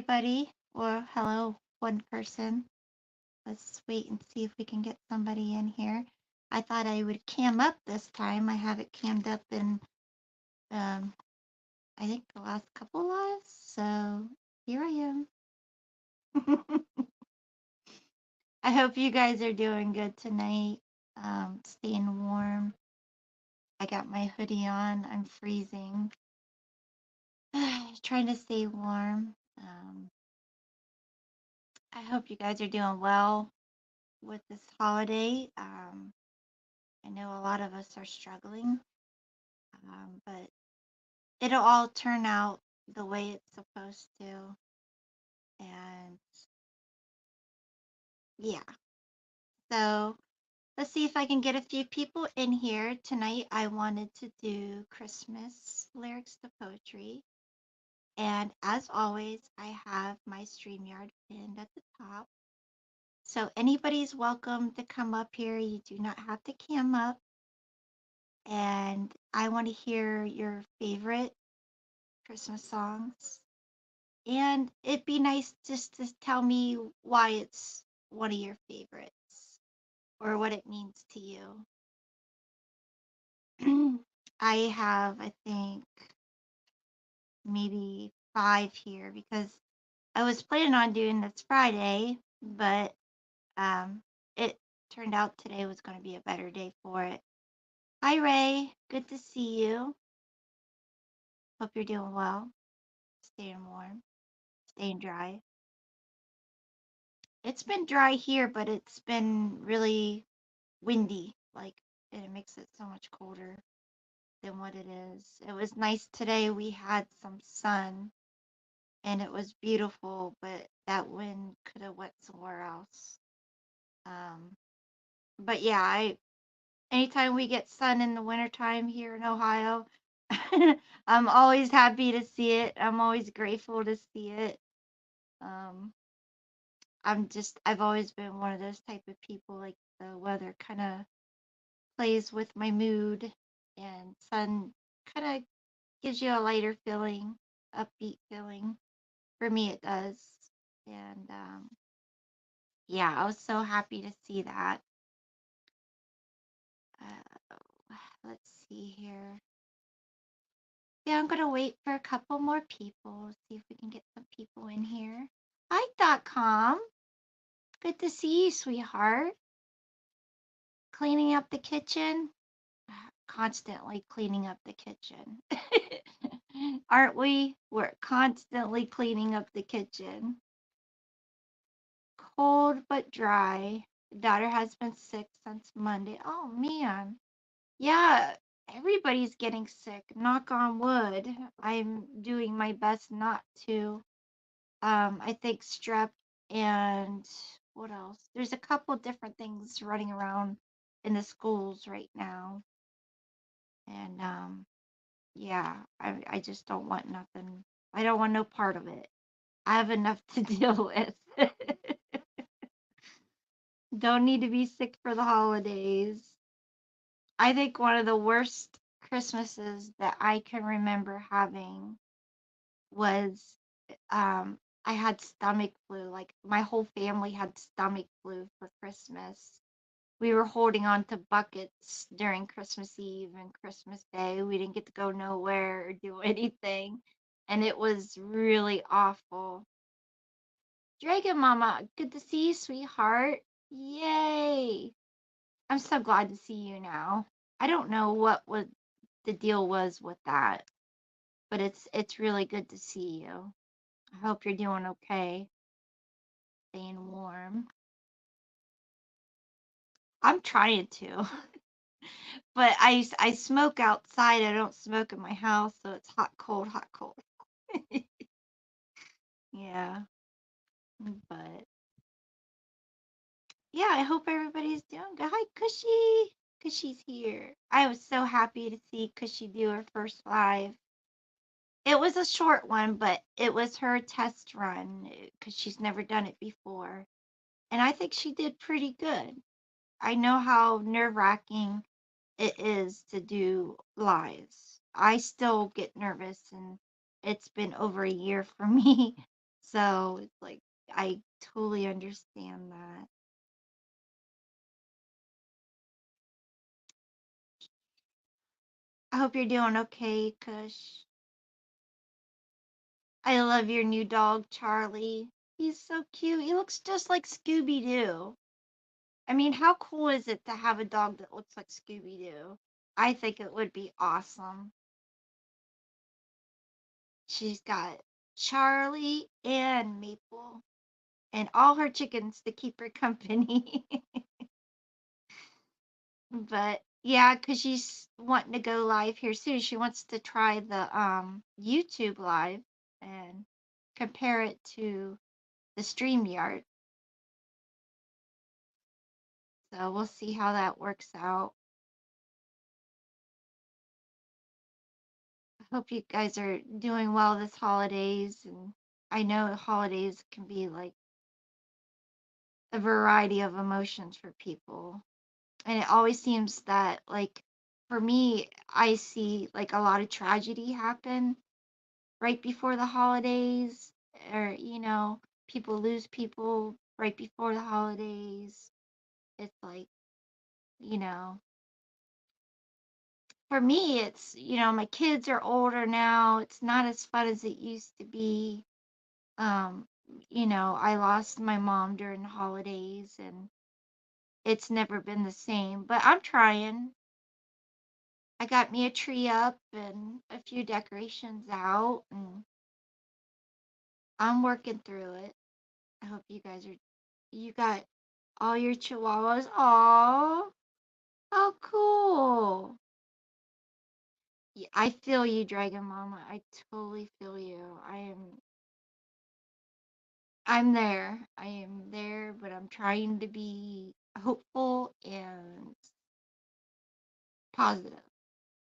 everybody. Or hello, one person. Let's wait and see if we can get somebody in here. I thought I would cam up this time. I have it cammed up in, um, I think the last couple lives. So here I am. I hope you guys are doing good tonight. Staying warm. I got my hoodie on. I'm freezing. Trying to stay warm. I hope you guys are doing well with this holiday. I know a lot of us are struggling, but it'll all turn out the way it's supposed to. And yeah, so let's see if I can get a few people in here. Tonight, I wanted to do Christmas lyrics to poetry. And as always, I have my StreamYard pinned at the top. So anybody's welcome to come up here. You do not have to cam up. And I want to hear your favorite Christmas songs. And it'd be nice just to tell me why it's one of your favorites or what it means to you. I have, I think, maybe 5 here because I was planning on doing this Friday, but it turned out today was going to be a better day for it. Hi, Ray. Good to see you. Hope you're doing well. Staying warm, staying dry. It's been dry here, but it's been really windy. Like, it makes it so much colder than what it is. It was nice today. We had some sun and it was beautiful, but that wind could have went somewhere else. Um, but yeah, anytime we get sun in the wintertime here in Ohio, I'm always happy to see it. I'm always grateful to see it. Um, I've always been one of those type of people, like the weather kind of plays with my mood, and sun kind of gives you a lighter feeling, upbeat feeling. For me, it does. And yeah, I was so happy to see that. Uh, let's see here. Yeah, I'm gonna wait for a couple more people. See if we can get some people in here. Hi, .com. Good to see you, sweetheart. Cleaning up the kitchen. Constantly cleaning up the kitchen. Aren't we? We're constantly cleaning up the kitchen. Cold but dry. The daughter has been sick since Monday. Oh man. Yeah, everybody's getting sick. Knock on wood. I'm doing my best not to. I think strep and what else? There's a couple different things running around in the schools right now. And yeah, I just don't want nothing. I don't want no part of it. I have enough to deal with. Don't need to be sick for the holidays. I think one of the worst Christmases that I can remember having was I had stomach flu. Like my whole family had stomach flu for Christmas. We were holding on to buckets during Christmas Eve and Christmas Day. We didn't get to go nowhere or do anything. And it was really awful. Dragon Mama, good to see you, sweetheart. Yay. I'm so glad to see you now. I don't know what the deal was with that, but it's really good to see you. I hope you're doing okay, staying warm. I'm trying to, but I smoke outside. I don't smoke in my house, so it's hot, cold, hot, cold. Yeah, but yeah, I hope everybody's doing good. Hi, Cushy. Cushy's here. I was so happy to see Cushy do her first live. It was a short one, but it was her test run because she's never done it before. And I think she did pretty good. I know how nerve-wracking it is to do lives. I still get nervous, and it's been over a year for me. So it's like I totally understand that. I hope you're doing okay, Kush. I love your new dog, Charlie. He's so cute. He looks just like Scooby Doo. I mean, how cool is it to have a dog that looks like Scooby Doo? I think it would be awesome. She's got Charlie and Maple and all her chickens to keep her company. But yeah, because she's wanting to go live here soon. She wants to try the YouTube live and compare it to the StreamYard. So we'll see how that works out. I hope you guys are doing well this holidays. And I know holidays can be like a variety of emotions for people. And it always seems that, like, for me, I see like a lot of tragedy happen right before the holidays, or, people lose people right before the holidays. It's like, you know, for me, it's, my kids are older now. It's not as fun as it used to be. Um, I lost my mom during the holidays and it's never been the same, but I'm trying. I got me a tree up and a few decorations out and I'm working through it. I hope you got all your chihuahuas. Aw, how cool. Yeah, I feel you, Dragon Mama. I totally feel you. I'm there. I am there, but I'm trying to be hopeful and positive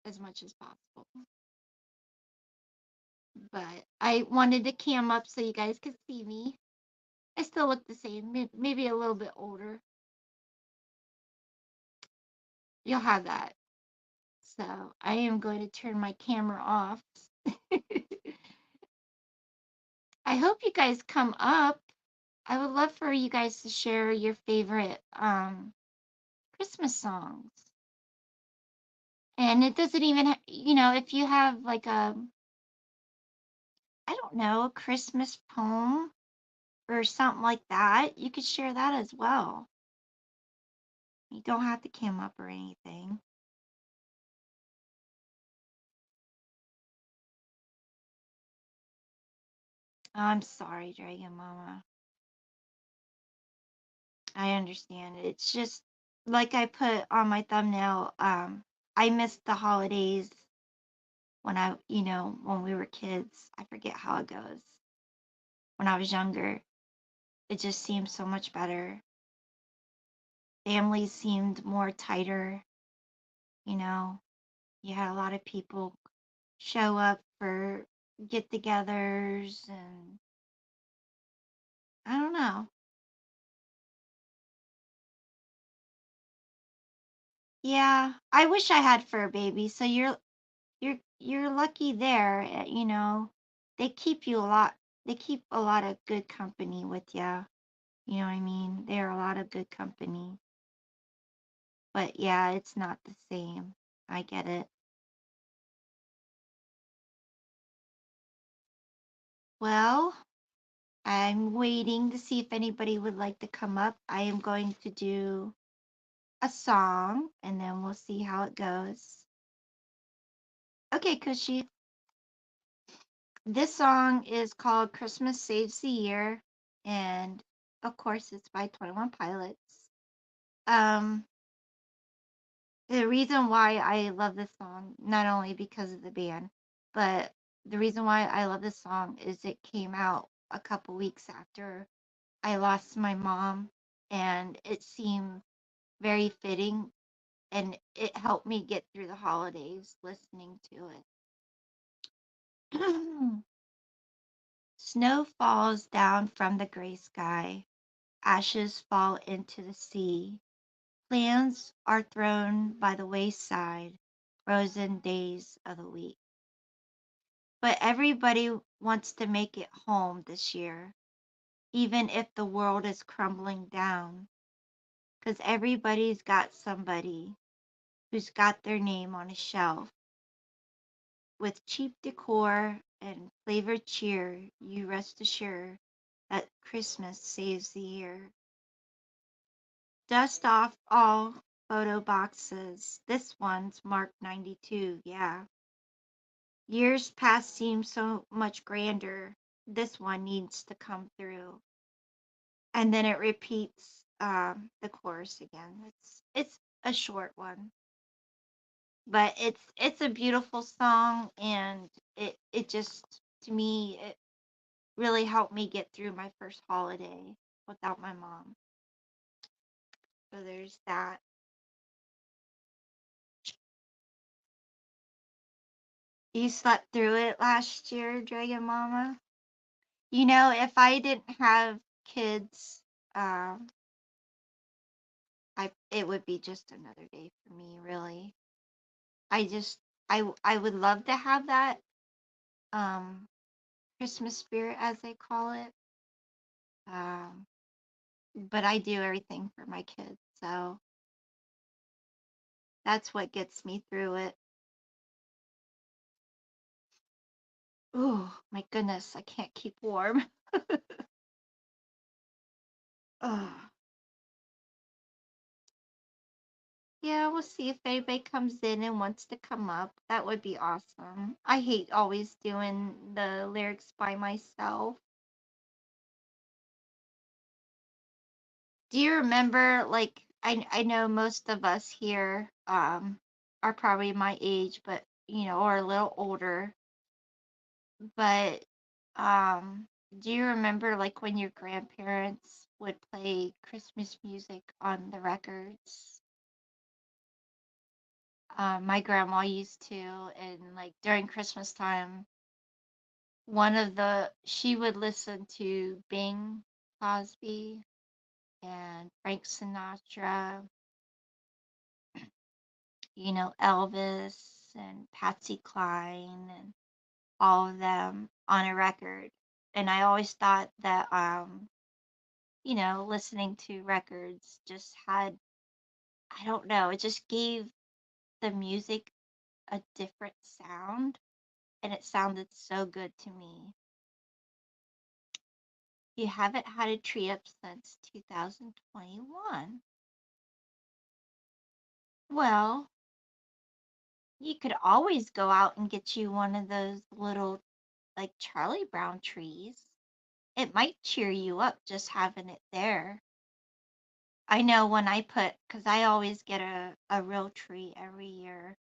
as much as possible. But I wanted to cam up so you guys could see me. I still look the same, maybe a little bit older. You'll have that. So I am going to turn my camera off. I hope you guys come up. I would love for you guys to share your favorite Christmas songs. And it doesn't even, if you have like I don't know, a Christmas poem or something like that, you could share that as well. You don't have to cam up or anything. I'm sorry, Dragon Mama. I understand. It's just like I put on my thumbnail, I missed the holidays when we were kids. I forget how it goes. When I was younger, it just seemed so much better. Families seemed more tighter, you know. You had a lot of people show up for get-togethers and I don't know. Yeah, I wish I had fur babies. So you're lucky there. They keep you a lot. They keep a lot of good company with you. You know what I mean? They're a lot of good company. But yeah, it's not the same. I get it. Well, I'm waiting to see if anybody would like to come up. I am going to do a song and then we'll see how it goes. Okay, Kushi. This song is called Christmas Saves the Year. And of course, it's by 21 Pilots. Um, the reason why I love this song, not only because of the band, but the reason why I love this song is it came out a couple weeks after I lost my mom, and it seemed very fitting, and it helped me get through the holidays listening to it. Snow falls down from the gray sky, ashes fall into the sea. Plans are thrown by the wayside, frozen days of the week. but everybody wants to make it home this year, even if the world is crumbling down, because everybody's got somebody who's got their name on a shelf. With cheap decor and flavored cheer, you rest assured that Christmas saves the year. Dust off all photo boxes. This one's marked 92, yeah. Years past seem so much grander. This one needs to come through. And then it repeats the chorus again. It's a short one, but it's a beautiful song, and it just, to me, it really helped me get through my first holiday without my mom. So there's that. You slept through it last year, Dragon Mama. If I didn't have kids, um, it would be just another day for me, really. I just I would love to have that um Christmas spirit, as they call it. Um, but I do everything for my kids, so that's what gets me through it. Oh my goodness, I can't keep warm. Ugh. Yeah, we'll see if anybody comes in and wants to come up. That would be awesome. I hate always doing the lyrics by myself. Do you remember, like, I know most of us here are probably my age, but or a little older, but do you remember, like, when your grandparents would play Christmas music on the records? My grandma used to, and like during Christmas time, she would listen to Bing Crosby and Frank Sinatra, Elvis and Patsy Cline and all of them on a record. And I always thought that listening to records just had, I don't know, it just gave the music a different sound, and it sounded so good to me. You haven't had a tree up since 2021. Well, you could always go out and get you one of those little, like, Charlie Brown trees. It might cheer you up just having it there. I know when because I always get a real tree every year.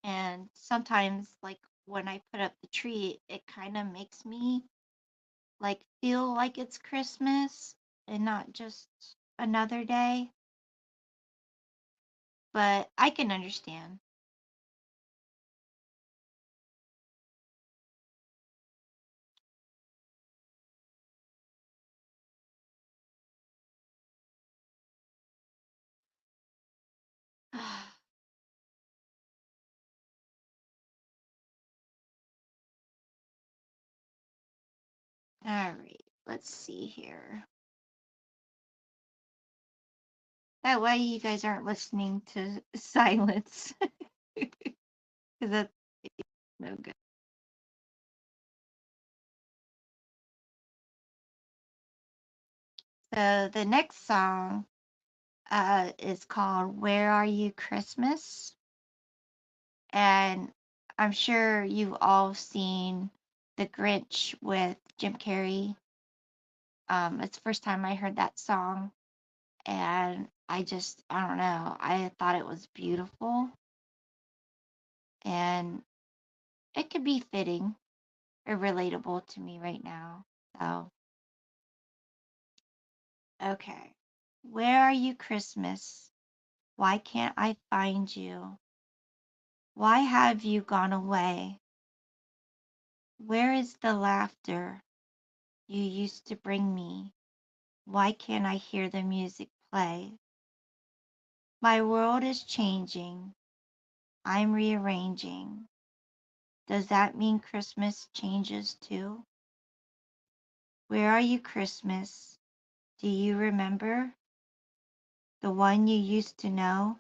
And sometimes, like, when I put up the tree, it kind of makes me, like, feel like it's Christmas and not just another day. But I can understand. All right, let's see here. That way you guys aren't listening to silence. Because that's no good. So the next song is called Where Are You Christmas? And I'm sure you've all seen The Grinch with Jim Carrey. It's the first time I heard that song, and I don't know, I thought it was beautiful, and it could be fitting or relatable to me right now. So, okay. Where are you, Christmas? Why can't I find you? Why have you gone away? Where is the laughter you used to bring me? Why can't I hear the music play? My world is changing. I'm rearranging. Does that mean Christmas changes too? Where are you, Christmas? Do you remember? The one you used to know?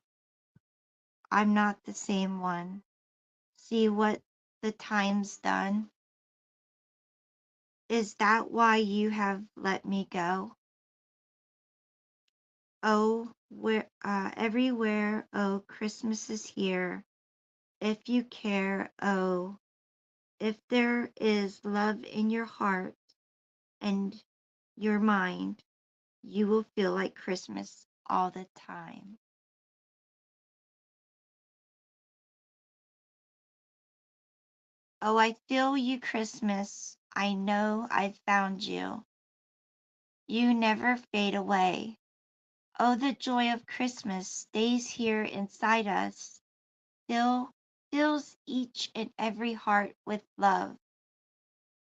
I'm not the same one. See what the time's done? Is that why you have let me go? Oh, where everywhere, oh, Christmas is here. If you care, oh, if there is love in your heart and your mind, you will feel like Christmas all the time. Oh, I feel you, Christmas. I know I've found you. You never fade away. Oh, the joy of Christmas stays here inside us, still fills each and every heart with love.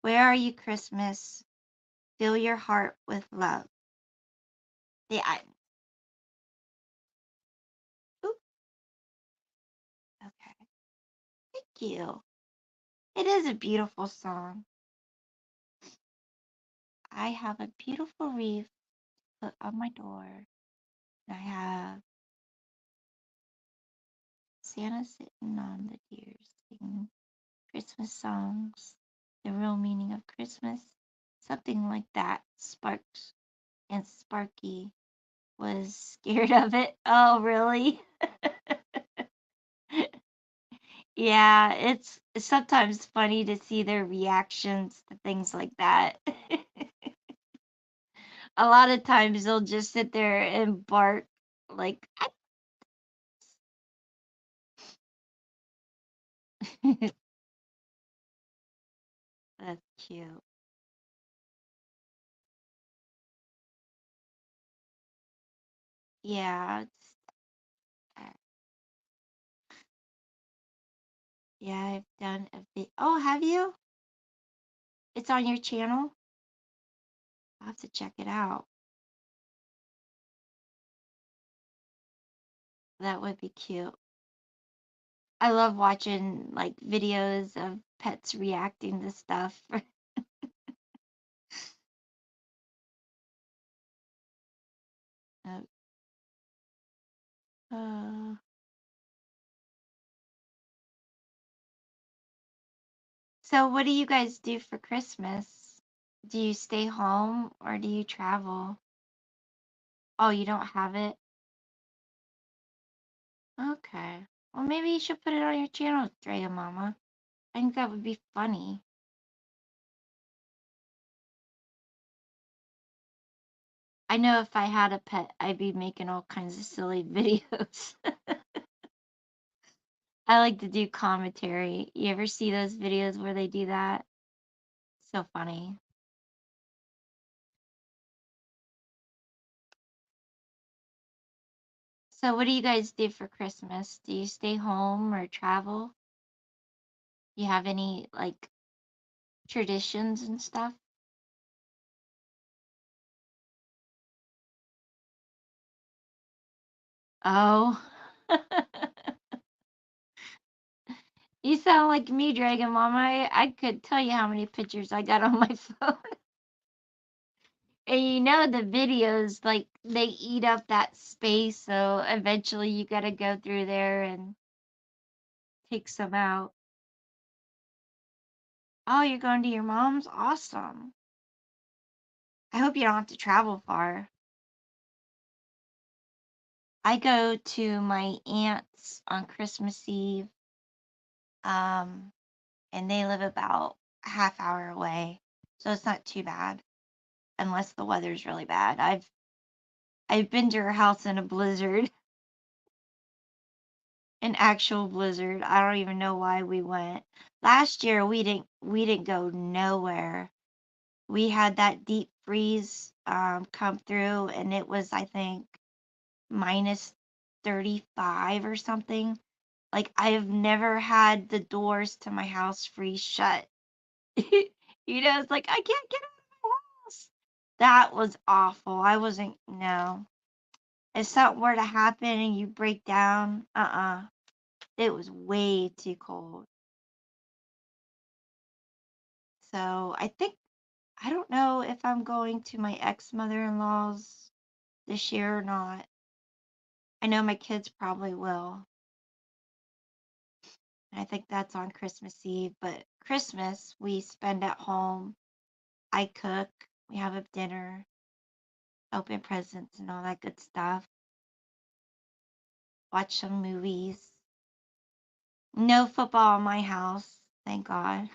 Where are you, Christmas? Fill your heart with love. The end. Oop, okay. Thank you. It is a beautiful song. I have a beautiful wreath put on my door. And I have Santa sitting on the deer singing Christmas songs, the real meaning of Christmas, something like that. Sparks and Sparky was scared of it. Oh, really? Yeah, it's sometimes funny to see their reactions to things like that. A lot of times they'll just sit there and bark like that's cute. Yeah, uh, yeah, I've done a bit. Oh, have you? It's on your channel? I'll have to check it out. That would be cute. I love watching like videos of pets reacting to stuff. Uh, uh, so what do you guys do for Christmas? Do you stay home or do you travel? Oh, you don't have it? Okay. Well, maybe you should put it on your channel, Drea Mama. I think that would be funny. I know if I had a pet, I'd be making all kinds of silly videos. I like to do commentary. You ever see those videos where they do that? So funny. So, what do you guys do for Christmas? Do you stay home or travel? You have any like traditions and stuff? Oh, you sound like me, Dragon Mama. I could tell you how many pictures I got on my phone. And you know the videos, like they eat up that space, so eventually you gotta go through there and take some out. Oh, you're going to your mom's? Awesome. I hope you don't have to travel far. I go to my aunt's on Christmas Eve, um, and they live about a half hour away, so it's not too bad unless the weather's really bad. I've been to her house in a blizzard, an actual blizzard. I don't even know why we went. Last year we didn't go nowhere. We had that deep freeze come through, and it was, I think, minus 35 or something. Like I've never had the doors to my house freeze shut. It's like I can't get out of my house. That was awful. I wasn't, no. If something were to happen and you break down, it was way too cold. So I don't know if I'm going to my ex-mother-in-law's this year or not. I know my kids probably will. And I think that's on Christmas Eve, but Christmas we spend at home. I cook, we have a dinner, open presents and all that good stuff. Watch some movies. No football in my house, thank God.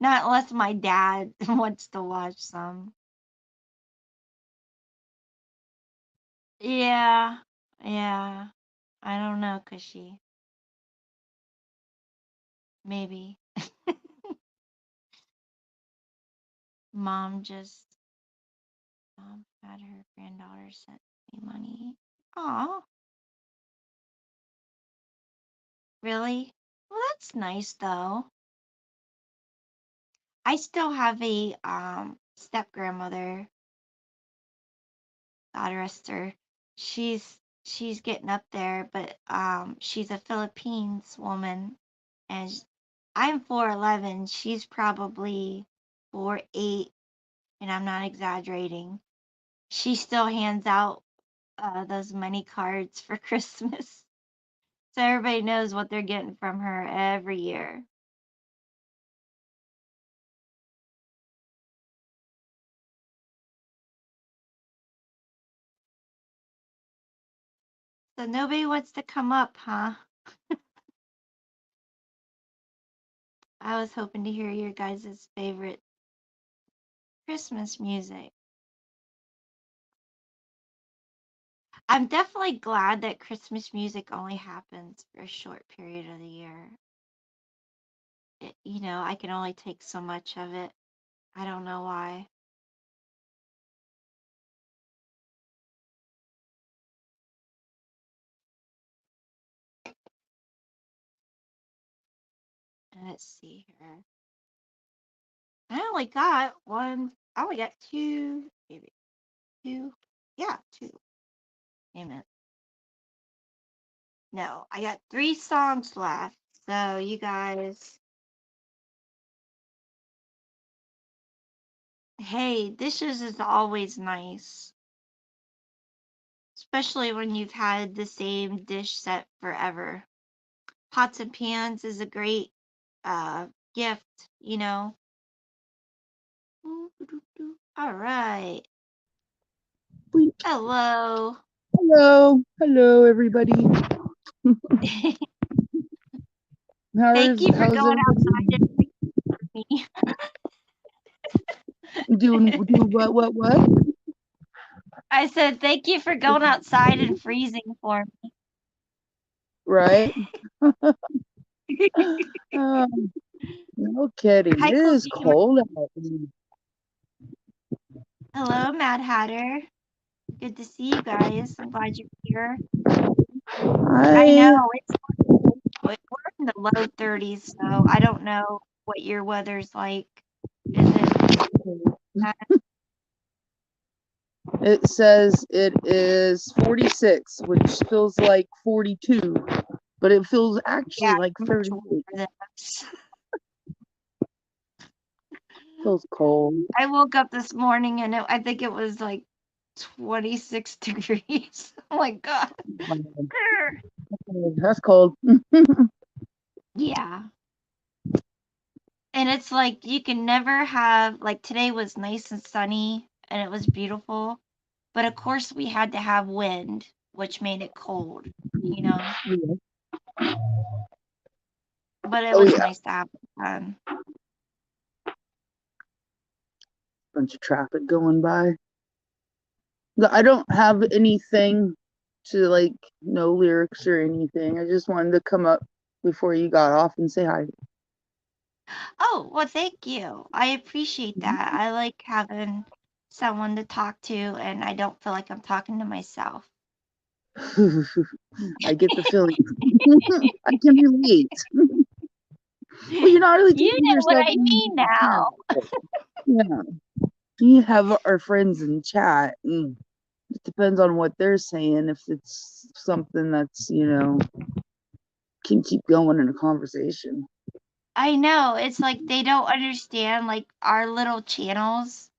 Not unless my dad wants to watch some. Yeah, yeah. I don't know, Cushy. Maybe. Mom had her granddaughter sent me money. Aw, really? Well, that's nice though. I still have a step grandmother, God rest her. She's getting up there, but she's a Philippines woman, and I'm 4'11". She's probably 4'8", and I'm not exaggerating. She still hands out those money cards for Christmas, so everybody knows what they're getting from her every year. So nobody wants to come up, huh? I was hoping to hear your guys' favorite Christmas music. I'm definitely glad that Christmas music only happens for a short period of the year. I can only take so much of it. I don't know why. Let's see here. I only got two, maybe two. Yeah, two. Wait a minute. No, I got 3 songs left. So you guys, hey, dishes is always nice, especially when you've had the same dish set forever. Pots and pans is a great gift, you know. All right. Blink. Hello. Hello, everybody. Thank you for How's going everybody outside and freezing me. doing? Do what? I said thank you for going outside and freezing for Right? me. No kidding. Hi, It is Kojima. cold out. Hello, Mad Hatter. Good to see you guys. I'm glad you're here. I know I we're in the low 30s, so I don't know what your weather's like. Is it it says it is 46, which feels like 42, but it feels yeah, actually like much 38. warmer than us. Feels cold. I woke up this morning and I think it was like 26 degrees. Oh my God. That's cold. Yeah. And it's like you can never have, like, today was nice and sunny and it was beautiful. But of course, we had to have wind, which made it cold, you know? But it Oh was yeah, nice to have fun. bunch of traffic going by. I don't have anything to like, no lyrics or anything. I just wanted to come up before you got off and say hi. Oh, well, thank you. I appreciate that. I like having someone to talk to, and I don't feel like I'm talking to myself. I get the feeling. I can relate. Well, you're not really You talking to know what yourself. I mean now. Yeah. You have our friends in chat, and it depends on what they're saying. If it's something that's, can keep going in a conversation. I know. It's like they don't understand like our little channels.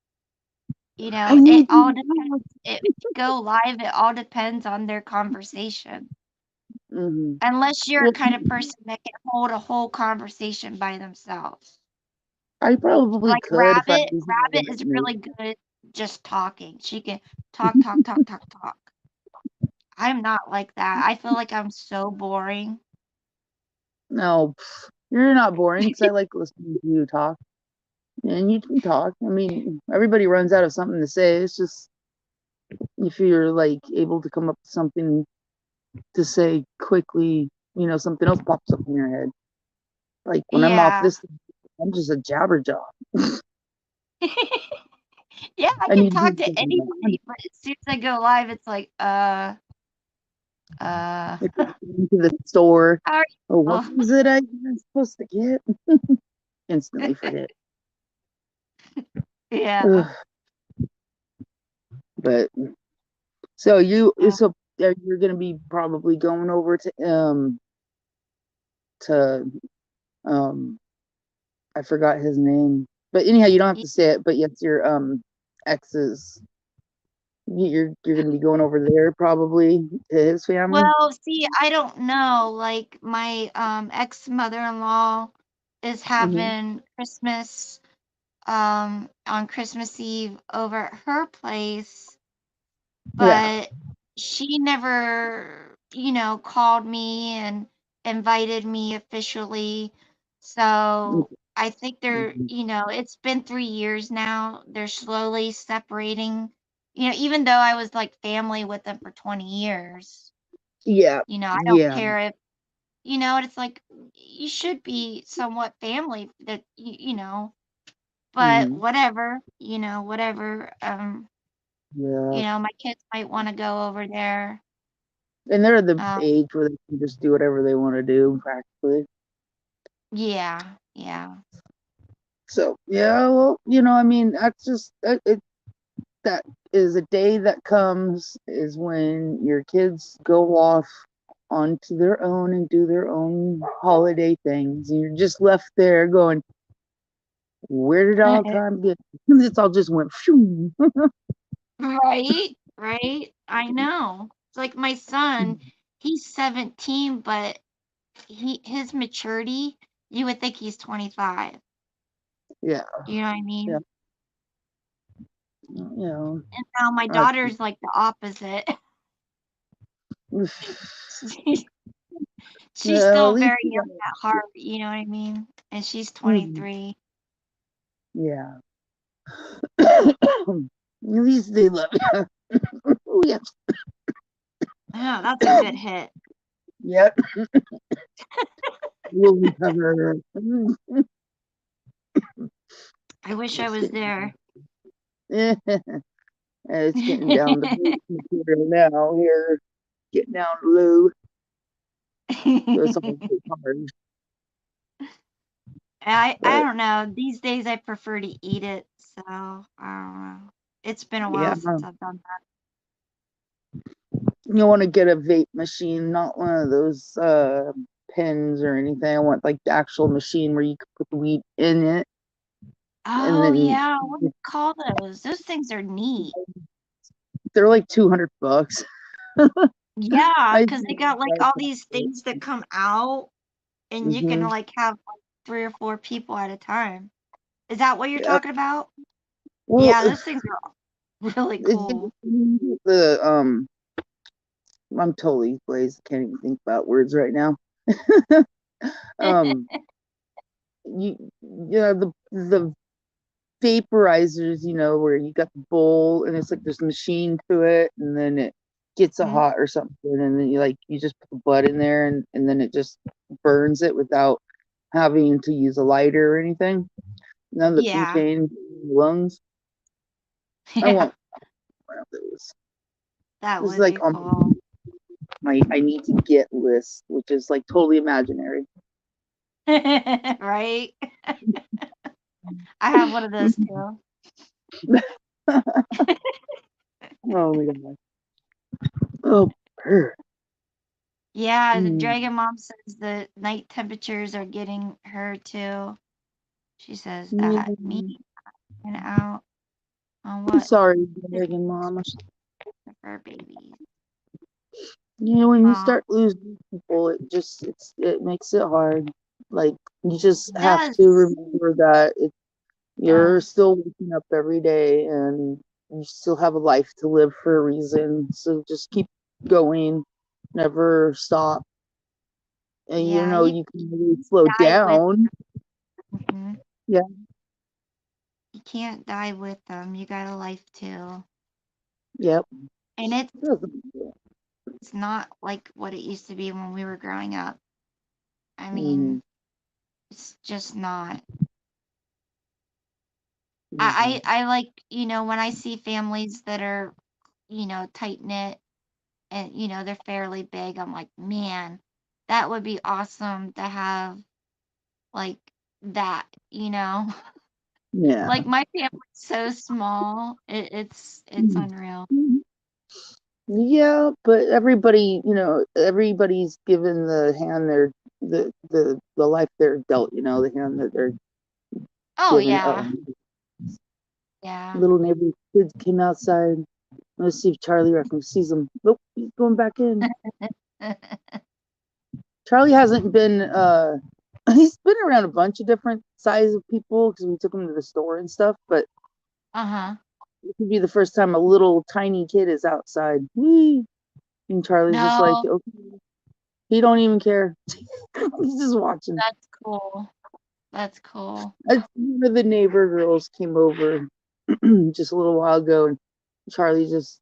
I It need all to. depends. If you go live, it all depends on their conversation. Mm-hmm. Unless you're a Well, kind of person that can hold a whole conversation by themselves. I probably Like could if I Rabbit, was in the Rabbit right is mood. really good just talking. She can talk, talk, talk, talk, talk. I'm not like that. I feel like I'm so boring. No, you're not boring because I like listening to you talk, and you can talk. I mean, everybody runs out of something to say. It's just if you're like able to come up with something to say quickly, something else pops up in your head. Like when I'm off Yeah. this, I'm just a jabberjaw. Yeah, I I can need to talk do to something about anybody, but as soon as I go live, it's like, uh, it. Into the store. how are Oh, what you? was it I was supposed to get? Instantly forget. Yeah. Ugh. But so Uh, you're gonna be probably going over to um I forgot his name. But anyhow, you don't have y- to say it, but yes, your ex's you're gonna be going over there probably to his family. Well, see, I don't know. Like my ex mother-in-law is Hmm. having Christmas on Christmas Eve over at her place, Yeah. but she never, called me and invited me officially. So I think Mhm. it's been 3 years now. They're slowly separating, even though I was like family with them for 20 years. Yeah. I don't Yeah. care if, and it's like you should be somewhat family that, but Hmm. whatever, whatever. Yeah. My kids might want to go over there. And they're at the Um, age where they can just do whatever they want to do, practically. yeah, yeah. So yeah, well, I mean, that's just that is a day that comes is when your kids go off onto their own and do their own holiday things, and you're just left there going, "Where did all time get?" It's all just went. Phew. Right, right. I know. It's like my son, he's 17, but his maturity, you would think he's 25. Yeah, You know what I yeah, mean? you know. And now my I, daughter's like the opposite. She- She's well, at still least very you young at heart, you know what I mean? And she's got, 23. yeah. At least they love you. Oh, yeah. Oh, that's a good hit. Yep. We'll recover. I wish I It's was getting, there. it's getting down to basic material now here. Getting down low. So it's all hard. I But don't know. These days I prefer to eat it, so I don't know. It's been a yeah, while since I've done you want to get a vape machine, not one of those pens or anything. I want like the actual machine where you can put the weed in it and Oh then yeah, what do you call those? Those things are neat. they're like $200. Yeah, I because they got like all these things that come out and you can mm-hmm. like have like 3 or 4 people at a time. Is that what you're Yeah. talking about? Well, Yeah, those things are really cool. the I'm totally blazed. Can't even think about words right now. um, the vaporizers, where you got the bowl and it's like there's a machine to it, and then it gets a Mhm. hot or something, and then you just put the bud in there, and then it just burns it without having to use a lighter or anything. None of the Yeah. butane lungs. I Yeah, want one of those. that It's would like be on cool. my I need to get list, which is like totally imaginary. Right? I have one of those too. Oh my god. Oh, purr. Yeah, the Mm, Dragon Mom says the night temperatures are getting her too. She says that. Me yeah. and out on I'm what sorry, is Dragon Mama. for babies. When you Oh, start losing people, it makes it hard. Like you just have to yes. remember that you're Uh, still waking up every day and you still have a life to live for a reason. So just keep going, never stop. And yeah, you can really slow die with down. mhm. Yeah, You can't die with them. You got a life too. yep. And it's Mm-hmm. it's not like what it used to be when we were growing up. I mean, it's just not. I like, when I see families that are, tight knit and, they're fairly big, I'm like, man, that would be awesome to have like that, you know? Yeah. Like my family's so small. It's unreal. Mhm. Yeah, but everybody's given the life they're dealt, the hand that they're Oh given. yeah. Yeah. Little neighbor kids came outside. Let's see if Charlie Raccoon sees them. Nope, he's going back in. Charlie hasn't been he's been around a bunch of different size of people because we took him to the store and stuff, but Uh-huh. it could be the first time a little tiny kid is outside. Whee! And Charlie's just like, No, okay. He don't even care. He's just watching. that's cool. That's cool. One of the neighbor girls came over just a little while ago, and Charlie just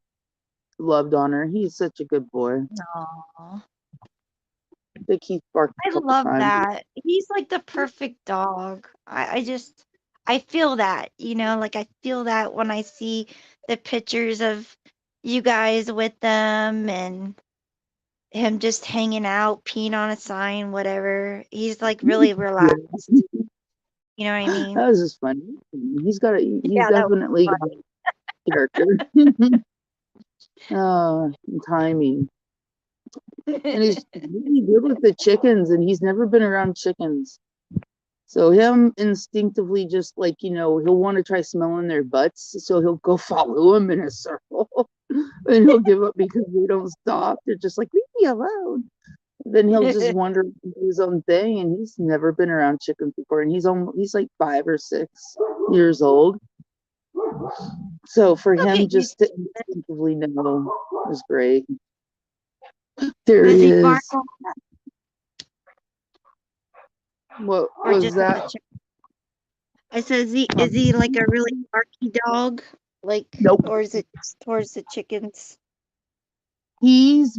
loved on her. He's such a good boy. No. I think he barked I a couple love times. that. He's like the perfect dog. I feel that, like I feel that when I see the pictures of you guys with them and him just hanging out, peeing on a sign, whatever. He's like really Yeah, relaxed. You know what I that mean? was just funny. He's Yeah, that definitely got was character. Timing. And funny. he's really good with the chickens, and he's never been around chickens. So him instinctively just like, he'll want to try smelling their butts, so he'll go follow them in a circle. And he'll give up because they don't stop. They're just like, leave me alone. Then he'll just wander and do his own thing, and he's never been around chickens before, and he's like 5 or 6 years old. So for He'll him get used just to to it. instinctively know is great. There Does he he bark is. a What or was just at the that? chicken? I said, is he like a really barky dog? Like, Nope. or is it just towards the chickens? He's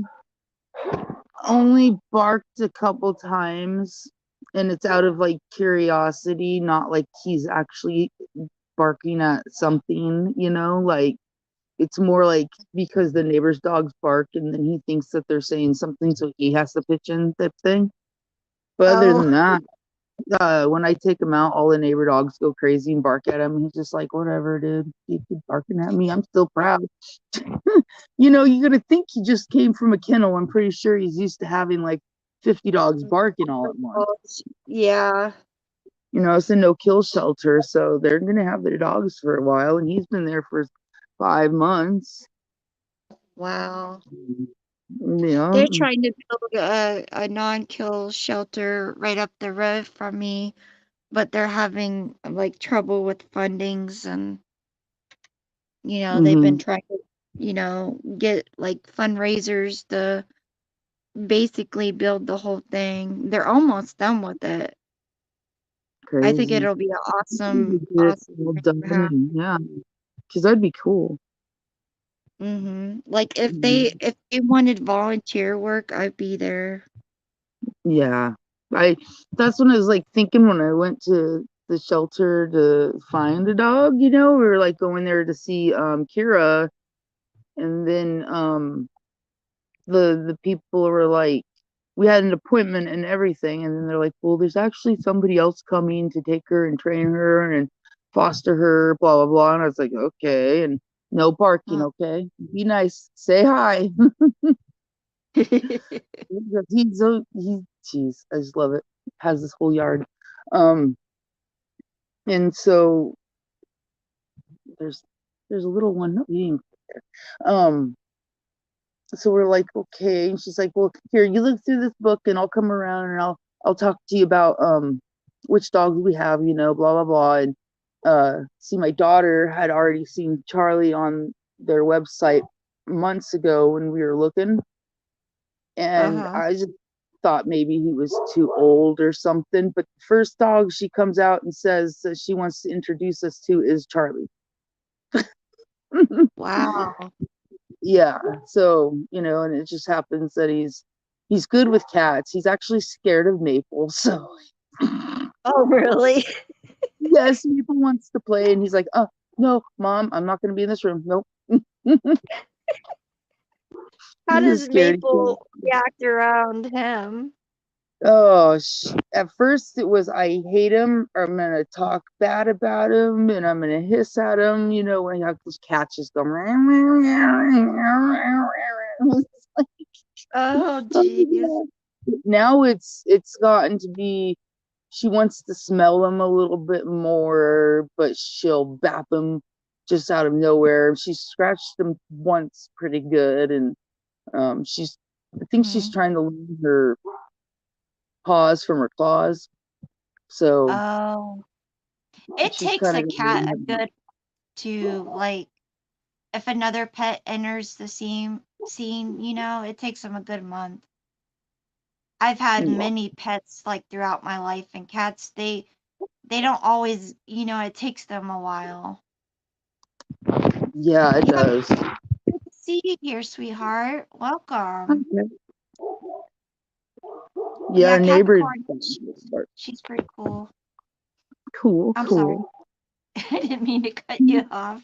only barked a couple times, and it's out of like curiosity, not like he's actually barking at something, like it's more like because the neighbor's dogs bark and then he thinks that they're saying something, so he has to pitch in type thing. But other Oh, than that, when I take him out, all the neighbor dogs go crazy and bark at him. He's just like, whatever, dude. You keep barking at me. I'm still proud. You're gonna think he just came from a kennel. I'm pretty sure he's used to having like 50 dogs barking all at once. gosh. Yeah. It's a no-kill shelter, so they're gonna have their dogs for a while, and he's been there for 5 months. Wow. Yeah. They're trying to build a non-kill shelter right up the road from me, but they're having like trouble with fundings and they've been Mm-hmm. trying to, get like fundraisers to basically build the whole thing. They're almost done with it. I think Crazy. it'll be an awesome, Get it awesome all thing done, to have. and yeah, because that'd be cool. Like Mhm. if they wanted volunteer work, I'd be there. Yeah, I. That's when I was like thinking when I went to the shelter to find a dog. We were like going there to see Kira, and then the people were like, we had an appointment and everything, and then they're like, well, there's actually somebody else coming to take her and train her and foster her, blah blah blah. And I was like, okay, and no barking, Uh, okay, be nice, say hi. He's so jeez, I just love it. Has this whole yard. Um, and so there's there's a little one not being there. So we're like, okay. And she's like, well, here, you look through this book and I'll come around and I'll talk to you about which dogs we have, blah blah blah. And see, my daughter had already seen Charlie on their website months ago when we were looking, and Uh-huh. I just thought maybe he was too old or something. But the first dog she comes out and says that she wants to introduce us to is Charlie. Wow. Yeah, so and it just happens that he's good with cats. He's actually scared of Maple. So Oh, really? yes, Maple wants to play, and he's like, oh no, Mom, I'm not going to be in this room. Nope. How He's a does scaredy cat. Maple react around him? Oh, at first it was I hate him, or I'm gonna talk bad about him, and I'm gonna hiss at him. When you have those cats just go. Oh, geez. Now it's gotten to be she wants to smell them a little bit more, but she'll bap them just out of nowhere. She scratched them once pretty good, and I think she's Mhm. trying to learn her paws from her claws. So Oh, it she's takes kind a of cat a good to like if another pet enters the scene, it takes them a good month. I've had many pets like throughout my life and cats they don't always, it takes them a while. yeah, it Yeah, does. good to see you here, sweetheart. Welcome. Okay. Yeah, Yeah, our neighbor. Capricorn, she's pretty cool. Cool, I'm sorry. cool. I didn't mean to cut you off.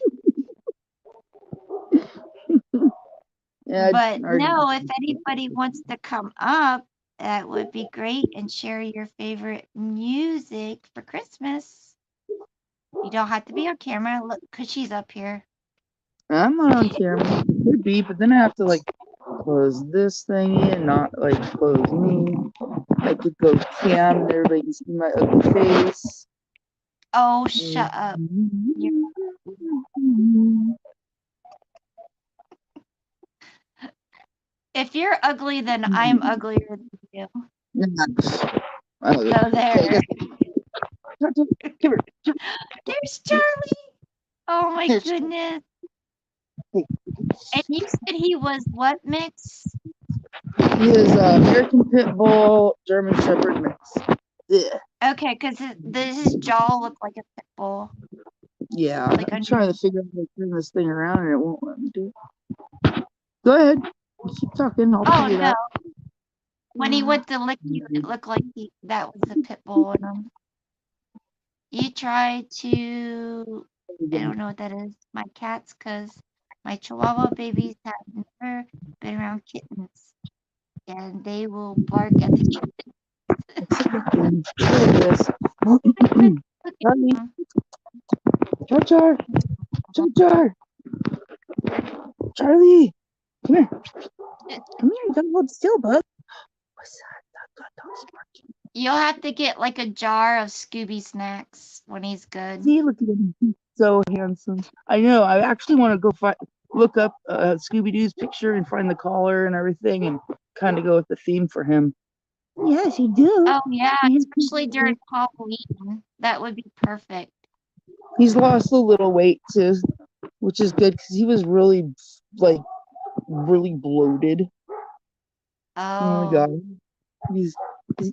Yeah, But our, no, if anybody wants to come up, that would be great and share your favorite music for Christmas. You don't have to be on camera. Look, because she's up here. I'm not on camera. It could be, but then I have to like close this thingy and not like close me. I could go cam and everybody can see my ugly face. Oh, shut up. You're If you're ugly, then I'm uglier than you. So there. Come here. There's Charlie. Oh my Here, goodness. And you said he was what mix? he is American Pit Bull, German Shepherd mix. Yeah. Okay, because his jaw looked like a pit bull. Yeah, Like I'm under. trying to figure out how to turn this thing around and it won't let me do it. Go ahead. Keep talking. I'll Oh figure it no. out. When he went to lick you, it looked like that was a pit bull in him. You try to. I don't know what that is. My cats, because my Chihuahua babies have never been around kittens, and they will bark at the There it is. Honey, kitten. Jar Jar, Jar Jar, Charlie, come here. Come here, you gotta hold still, bud. What's that? That dog's barking. You'll have to get like a jar of Scooby snacks when he's good. See, look at him. He's so handsome. I know. I actually want to go look up Scooby Doo's picture and find the collar and everything and kind of go with the theme for him. Yes, you do. Oh yeah, especially during Halloween. That would be perfect. He's lost a little weight too, which is good because he was really like really bloated. Oh my Oh, god, his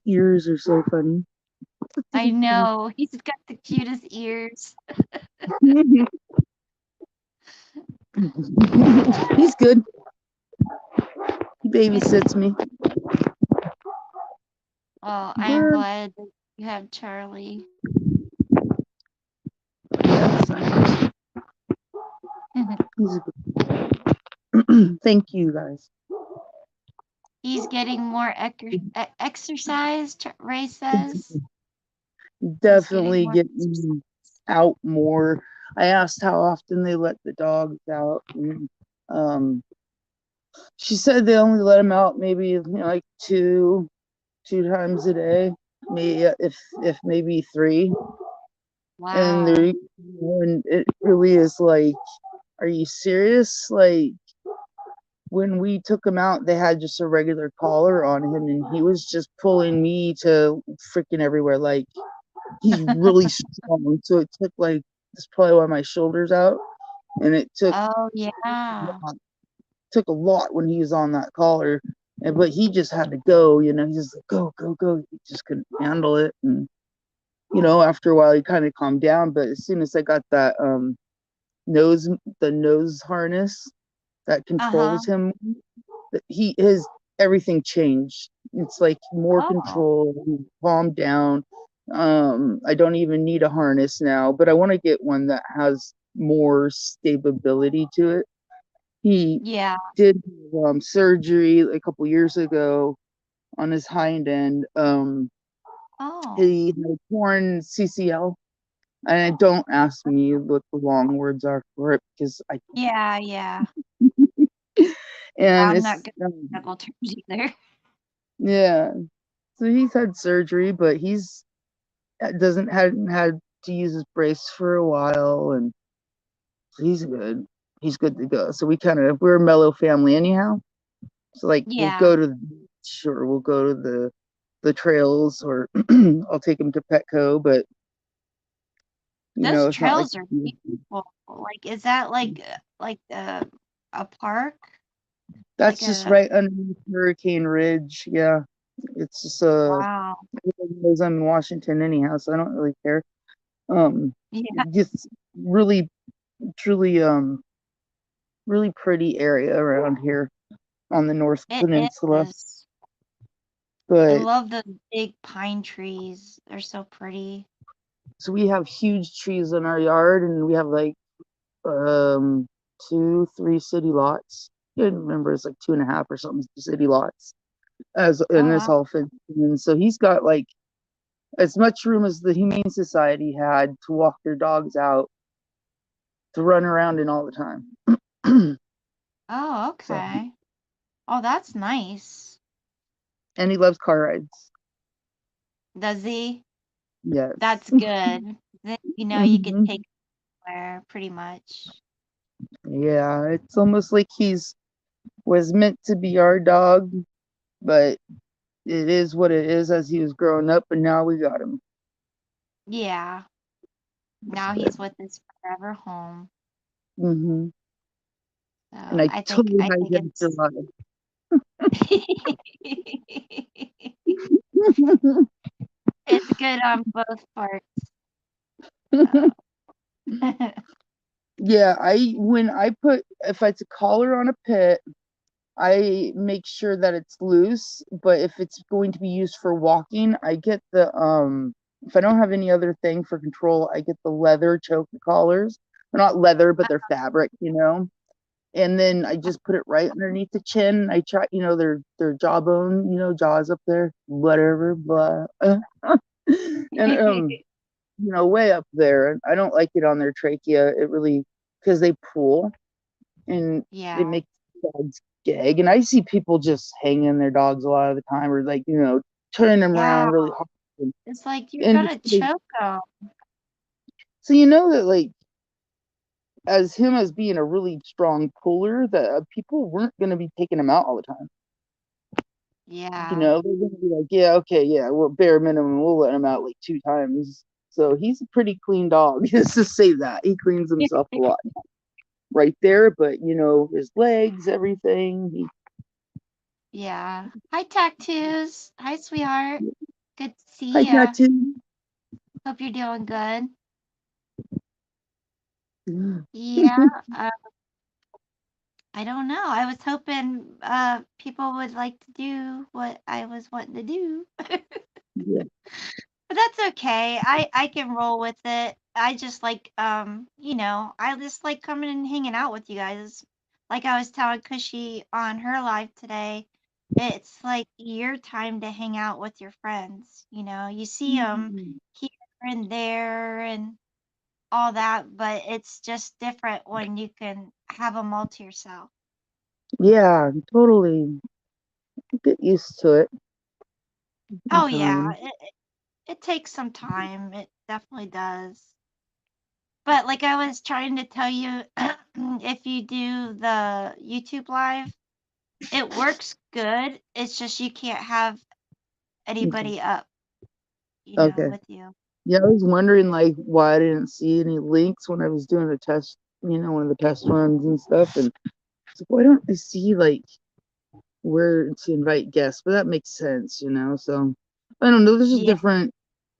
ears are so funny. I know. He's got the cutest ears. He's good. He babysits me. Oh, I'm glad that you have Charlie. Yes, he's a good. Thank you guys. He's getting more exercise, Ray says. Definitely More getting out more. I asked how often they let the dogs out. And, She said they only let him out maybe like two times a day, maybe if maybe three. And Wow. there, and it really is like, are you serious? Like when we took him out, they had just a regular collar on him, and he was just pulling me to freaking everywhere. Like he's really strong, so it took like that's probably why my shoulders out, and it Oh, yeah. took a lot when he was on that collar. And but he just had to go, he's just like go, go, go. He just couldn't handle it. And after a while he kind of calmed down. But as soon as I got that nose the nose harness that Uh-huh. controls him, he his everything changed. It's like more Oh, control, he calmed down. I don't even need a harness now, but I want to get one that has more stability to it. He yeah. did surgery a couple years ago on his hind end. Oh, He had torn CCL, and don't ask me what the long words are for it because I yeah, yeah. and I'm not it's good at medical terms either. yeah. So he's had surgery, but he's doesn't hadn't had to use his brace for a while, and he's good. He's good to go. So we're a mellow family anyhow. So like we'll Yeah. go to the beach or we'll go to the trails or I'll take him to Petco, but Those it's not like trails are beautiful. Like, is that like a park? Like that's just a right underneath Hurricane Ridge. Yeah. It's just wow. knows I'm in Washington anyhow, so I don't really care. Um Yeah, just really truly really pretty area around here on the North it Peninsula. is. I But love the big pine trees. They're so pretty. so we have huge trees in our yard and we have like um 2 3 city lots. I can't remember, it's like 2.5 or something city lots as Oh and it's wow. all fenced in. So he's got like as much room as the Humane Society had to walk their dogs out to run around in all the time. Oh, So okay. Oh, that's nice. and he loves car rides. Does he? Yes. That's good. Then you could Mhm. take where pretty much. Yeah, it's almost like he's was meant to be our dog, but it is what it is as he was growing up, and now we got him. Yeah. Now he's with his forever home. Hmm. So And I totally I think hijacked your it's life. it's good on both parts. So. Yeah, I when I put if it's a collar on a pit, I make sure that it's loose, but if it's going to be used for walking, I get the if I don't have any other thing for control, I get the leather choke collars. They're not leather, but they're fabric. And then I just put it right underneath the chin. I try, their jawbone, jaws up there, whatever, blah. And way up there. I don't like it on their trachea. It really because they pull and Yeah. it makes dogs gag. And I see people just hanging their dogs a lot of the time, or like turning them Yeah. around really hard. It's like you're And gonna choke them. so you know that like as him as being a really strong puller, that people weren't going to be taking him out all the time. Yeah. They're going to be like, yeah, okay, yeah, well, bare minimum, we'll let him out like 2 times. So he's a pretty clean dog, just to say that. He cleans himself a lot right there, but his legs, everything. Yeah. Hi, Tattoos. Hi, sweetheart. Good to Hi, see ya. Tattoo. Hope you're doing good. Yeah. I don't know. I was hoping people would like to do what I was wanting to do. Yeah. But that's okay. I can roll with it. I just like I just like coming and hanging out with you guys. Like I was telling Cushy on her live today, it's like your time to hang out with your friends. You see them here and there and all that, but it's just different when you can have them all to yourself. Yeah, totally. Get used to it in Oh yeah, time. it takes some time. It definitely does. But like I was trying to tell you, if you do the YouTube live, it works good. It's just you can't have Okay. anybody up, Okay. with you. Yeah, I was wondering like why I didn't see any links when I was doing the test, one of the test runs and stuff. And it's like, why don't I see like where to invite guests? But that makes sense. So I don't know. There's just Yeah.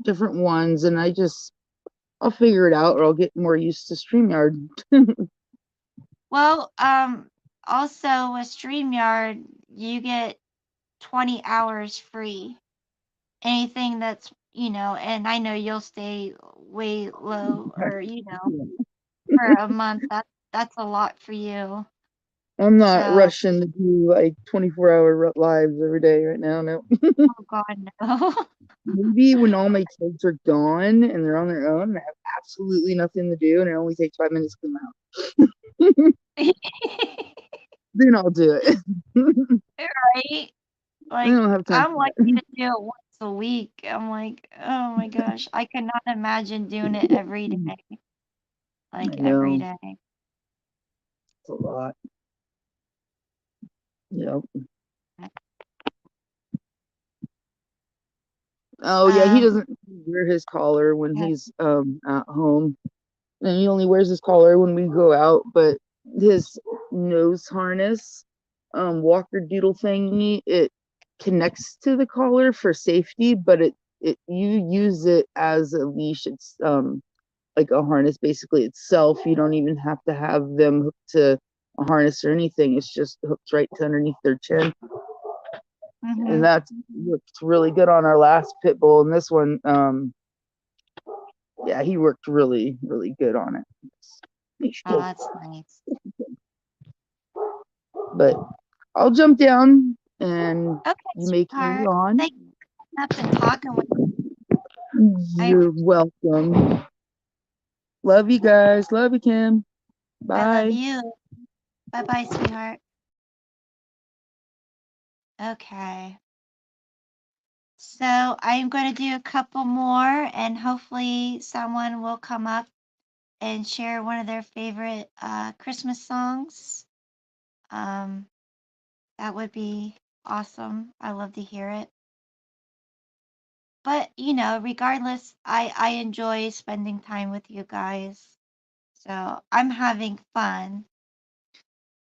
different ones, and I'll figure it out, or I'll get more used to StreamYard. Well, also with StreamYard, you get 20 hours free. Anything that's, and I know you'll stay way low or, for a month. That's a lot for you. I'm not So, rushing to do like 24-hour lives every day right now. No. oh God, no. Maybe when all my kids are gone and they're on their own and I have absolutely nothing to do and it only takes 5 minutes to come out, then I'll do it. Right? I Like, don't have time I'm for lucky that. to do it once a week. I'm like, oh my gosh, I cannot imagine doing it every day. I Like every know. day. It's a lot. Yep. Oh yeah, he Um, doesn't wear his collar when yeah. he's at home. And he only wears his collar when we go out, but his nose harness, walker doodle thingy, it connects to the collar for safety, but it you use it as a leash. It's like a harness basically itself. You don't even have to have them hooked to a harness or anything. It's just hooked right to underneath their chin. And Mm-hmm. that worked really good on our last pit bull. And this one, yeah, he worked really, really good on Oh, it. that's nice. But I'll jump down and Okay, you may carry sweetheart. on. Thank you for coming up and talking with I You're welcome. Love you guys. Love you, Kim. I love Bye. you. Bye bye, sweetheart. Okay. So I'm going to do a couple more and hopefully someone will come up and share one of their favorite Christmas songs. Um, that would be awesome. I love to hear it. But, regardless, I enjoy spending time with you guys. So I'm having fun.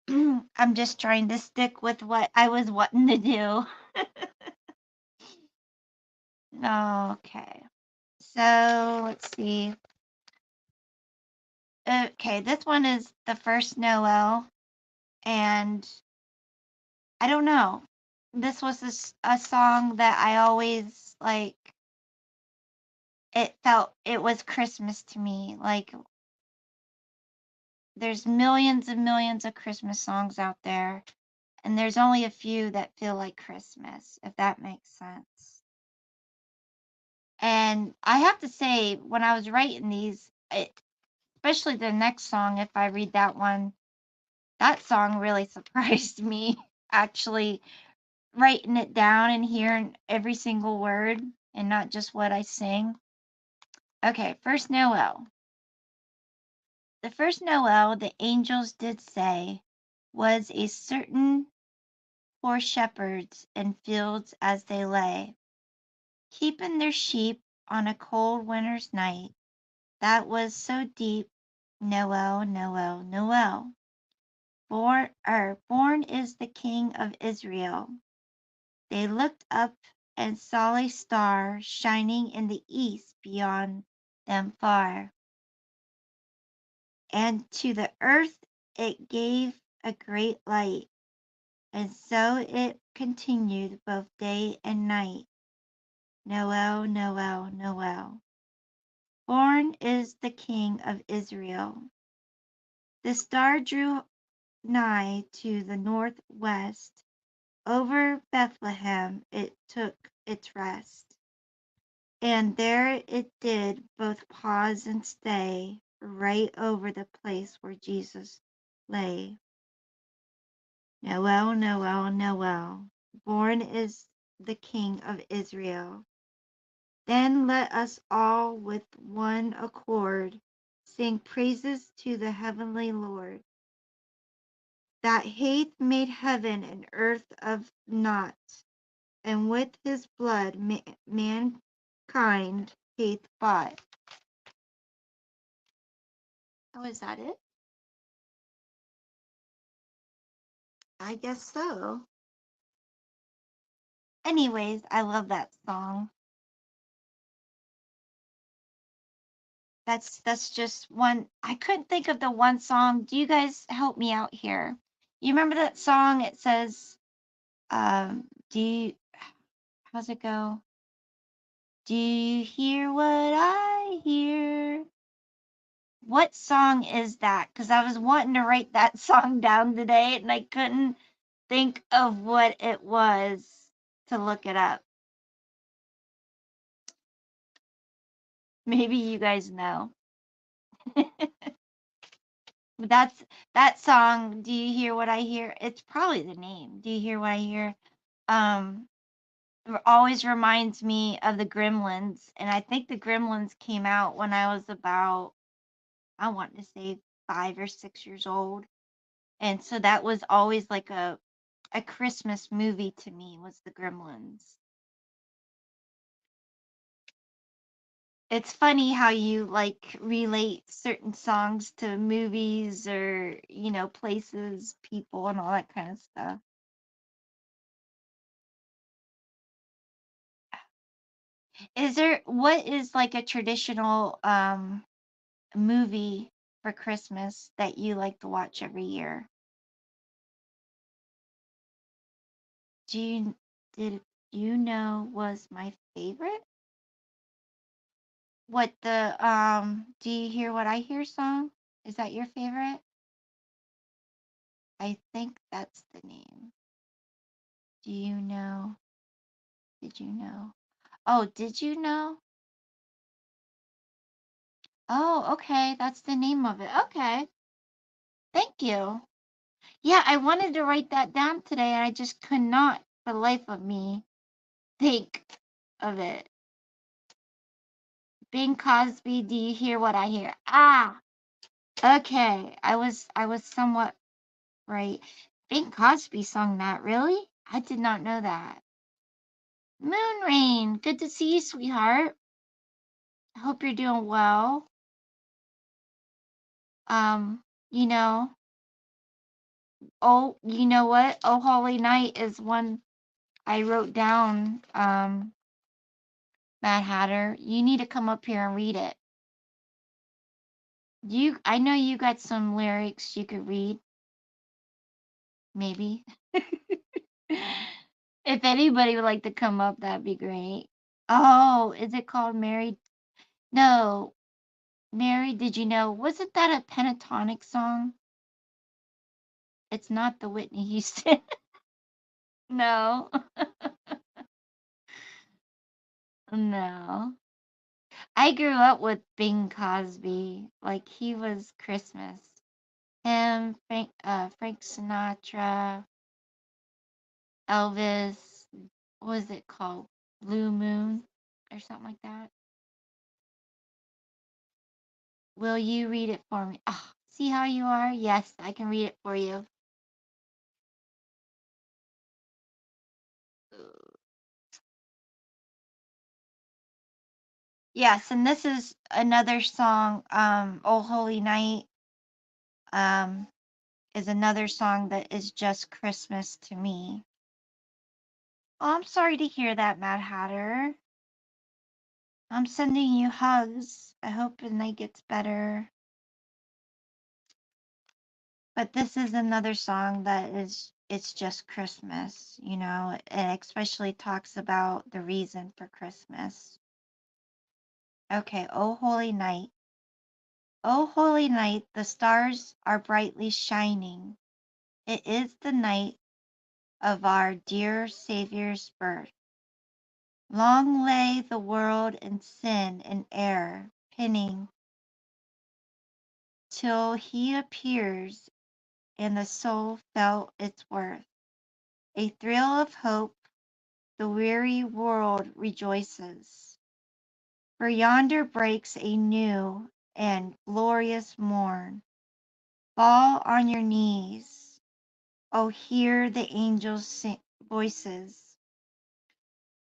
I'm just trying to stick with what I was wanting to do. Okay. So let's see. Okay, this one is the first Noel, and I don't know. This was a song that I always like. It felt it was Christmas to me. Like there's millions and millions of Christmas songs out there, and there's only a few that feel like Christmas, if that makes sense. And I have to say, when I was writing these, especially the next song, if I read that one, that song really surprised me. Actually, writing it down and hearing every single word and not just what I sing. Okay, first Noel. The first Noel the angels did say was a certain poor shepherds in fields as they lay, keeping their sheep on a cold winter's night that was so deep. Noel, Noel, Noel. Born is the King of Israel. They looked up and saw a star shining in the east beyond them far, and to the earth it gave a great light, and so it continued both day and night. Noel, Noel, Noel. Born is the King of Israel. The star drew nigh to the northwest. Over Bethlehem it took its rest, and there it did both pause and stay right over the place where Jesus lay. Noel, Noel, Noel. Born is the King of Israel. Then let us all with one accord sing praises to the heavenly Lord, that hath made heaven and earth of naught, and with his blood mankind hath bought. Oh, is that it? I guess so. Anyways, I love that song. That's just one. I couldn't think of the one song. Do you guys help me out here? You remember that song? It says, do you, how's it go? Do you hear what I hear? What song is that? Because I was wanting to write that song down today and I couldn't think of what it was to look it up. Maybe you guys know. That's that song. Do you hear what I hear? It's probably the name. Do you hear what I hear? Um, always reminds me of the Gremlins, and I think the Gremlins came out when I was about, I want to say 5 or 6 years old, and so that was always like a Christmas movie to me, was the Gremlins. It's funny how you like relate certain songs to movies or, places, people, and all that kind of stuff. What is like a traditional movie for Christmas that you like to watch every year? Do you did you know was my favorite? What the Do you hear what I hear song? Is that your favorite? I think that's the name. Do you know? Did you know? Oh, did you know? Oh, okay, that's the name of it. Okay. Thank you. Yeah, I wanted to write that down today and I just could not for the life of me think of it. Bing Cosby, do you hear what I hear? Ah, okay. I was somewhat right. Bing Cosby sung that, really? I did not know that. Moon Rain, good to see you, sweetheart. I hope you're doing well. Um, you know, you know what? Oh Holy Night is one I wrote down, Mad Hatter. You need to come up here and read it. I know you got some lyrics you could read, maybe. If anybody would like to come up, that'd be great. Oh, is it called Married? No, Married, did you know? Wasn't that a pentatonic song? It's not the Whitney Houston. No, no. I grew up with Bing Cosby. Like he was Christmas. Him, Frank Sinatra, Elvis. What was it called? Blue Moon or something like that. Will you read it for me? Oh, see how you are? Yes, I can read it for you. Yes, and this is another song, Oh Holy Night, um, is another song that is just Christmas to me. Oh, I'm sorry to hear that, Mad Hatter. I'm sending you hugs. I hope the night gets better. But this is another song that it's just Christmas, it especially talks about the reason for Christmas. Okay, Oh Holy Night. Oh holy night, the stars are brightly shining. It is the night of our dear Saviour's birth. Long lay the world in sin and error, pinning, till he appears and the soul felt its worth. A thrill of hope, the weary world rejoices. For yonder breaks a new and glorious morn. Fall on your knees. Oh, hear the angels' voices.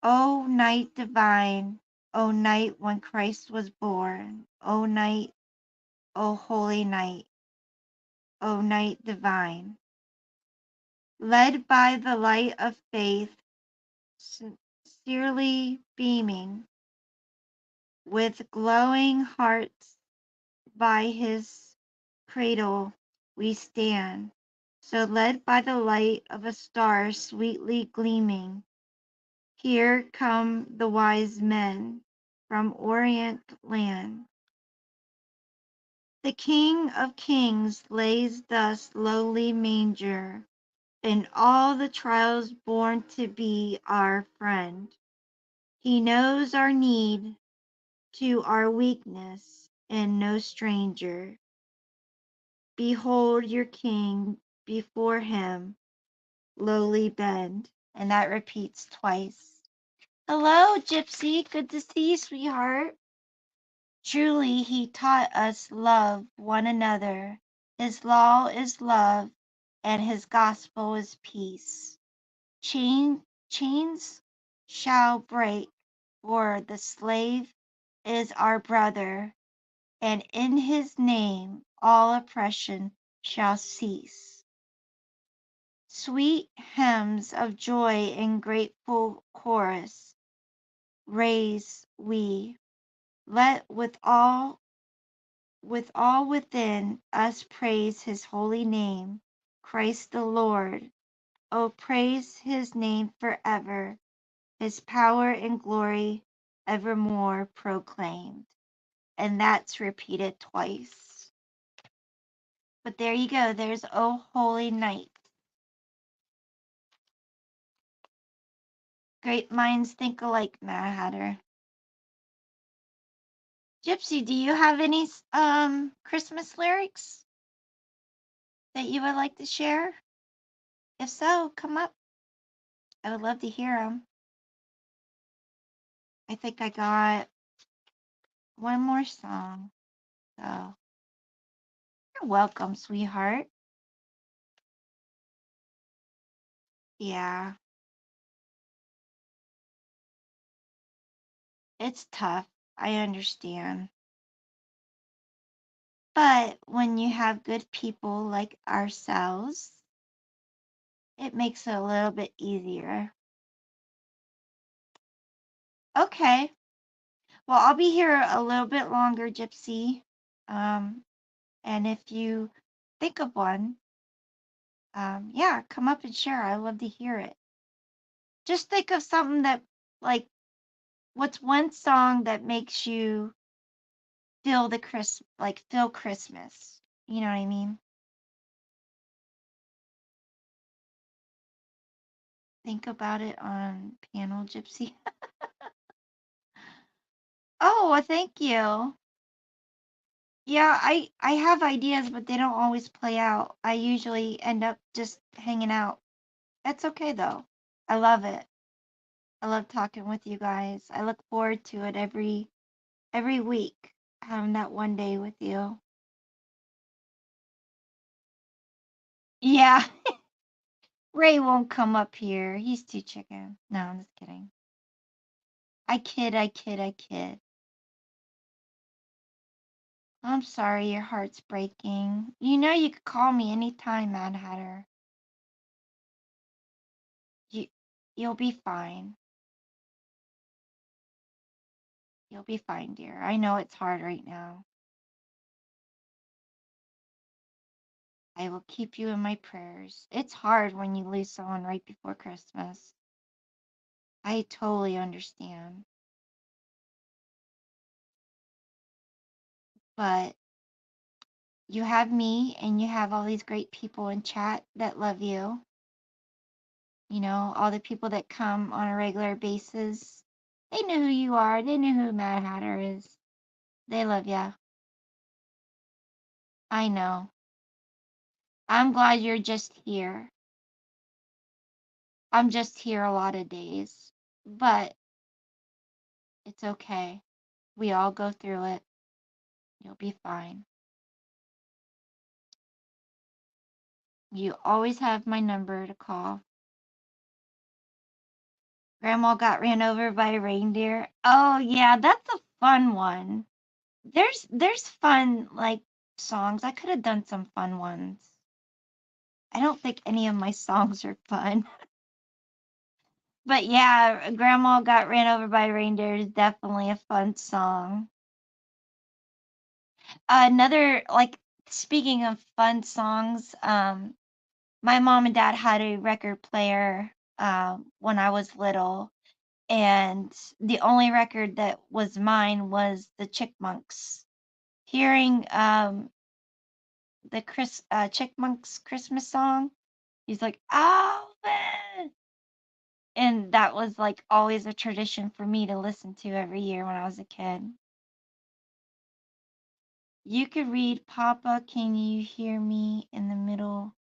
O night divine, O night when Christ was born, O night, O holy night, O night divine. Led by the light of faith, sincerely beaming, with glowing hearts by his cradle we stand, so led by the light of a star sweetly gleaming. Here come the wise men from Orient land. The King of Kings lays thus lowly manger, in all the trials born to be our friend. He knows our need to our weakness, and no stranger. Behold your King, before him lowly bend. And that repeats twice. Hello, Gypsy. Good to see you, sweetheart. Truly, he taught us love one another. His law is love, and his gospel is peace. Chains shall break, for the slave is our brother, and in his name all oppression shall cease. Sweet hymns of joy in grateful chorus raise we. Let with all within us praise his holy name, Christ the Lord. Oh, praise his name forever, his power and glory evermore proclaimed. And that's repeated twice. But there you go. There's O Holy Night. Great minds think alike, Mad Hatter. Gypsy, do you have any Christmas lyrics that you would like to share? If so, come up. I would love to hear them. I think I got one more song. So you're welcome, sweetheart. Yeah, it's tough. I understand. But when you have good people like ourselves, it makes it a little bit easier. Okay. Well, I'll be here a little bit longer, Gypsy. And if you think of one, yeah, come up and share. I love to hear it. Just think of something that, like, what's one song that makes you feel feel Christmas? You know what I mean? Think about it on panel, Gypsy. Oh, well, thank you. Yeah, I have ideas, but they don't always play out. I usually end up just hanging out. That's okay though. I love it. I love talking with you guys. I look forward to it every week, having that one day with you. Yeah, Ray won't come up here. He's too chicken. No, I'm just kidding. I kid, I kid, I kid. I'm sorry your heart's breaking. You know you could call me anytime, Mad Hatter. You, you'll be fine. You'll be fine, dear. I know it's hard right now. I will keep you in my prayers. It's hard when you lose someone right before Christmas. I totally understand. But you have me and you have all these great people in chat that love you. You know, all the people that come on a regular basis. They know who you are. They know who Mad Hatter is. They love ya. I know. I'm glad you're just here. I'm just here a lot of days, but it's okay. We all go through it. You'll be fine. You always have my number to call. Grandma got ran over by a reindeer. Oh yeah, that's a fun one. There's fun like songs. I could have done some fun ones. I don't think any of my songs are fun. But yeah, Grandma got ran over by a reindeer is definitely a fun song. Another like speaking of fun songs, my mom and dad had a record player when I was little, and the only record that was mine was the Chickmunks. Hearing the Chickmunks Christmas song, he's like, Alvin, and that was like always a tradition for me to listen to every year when I was a kid. You could read Papa, Can You Hear Me in the Middle,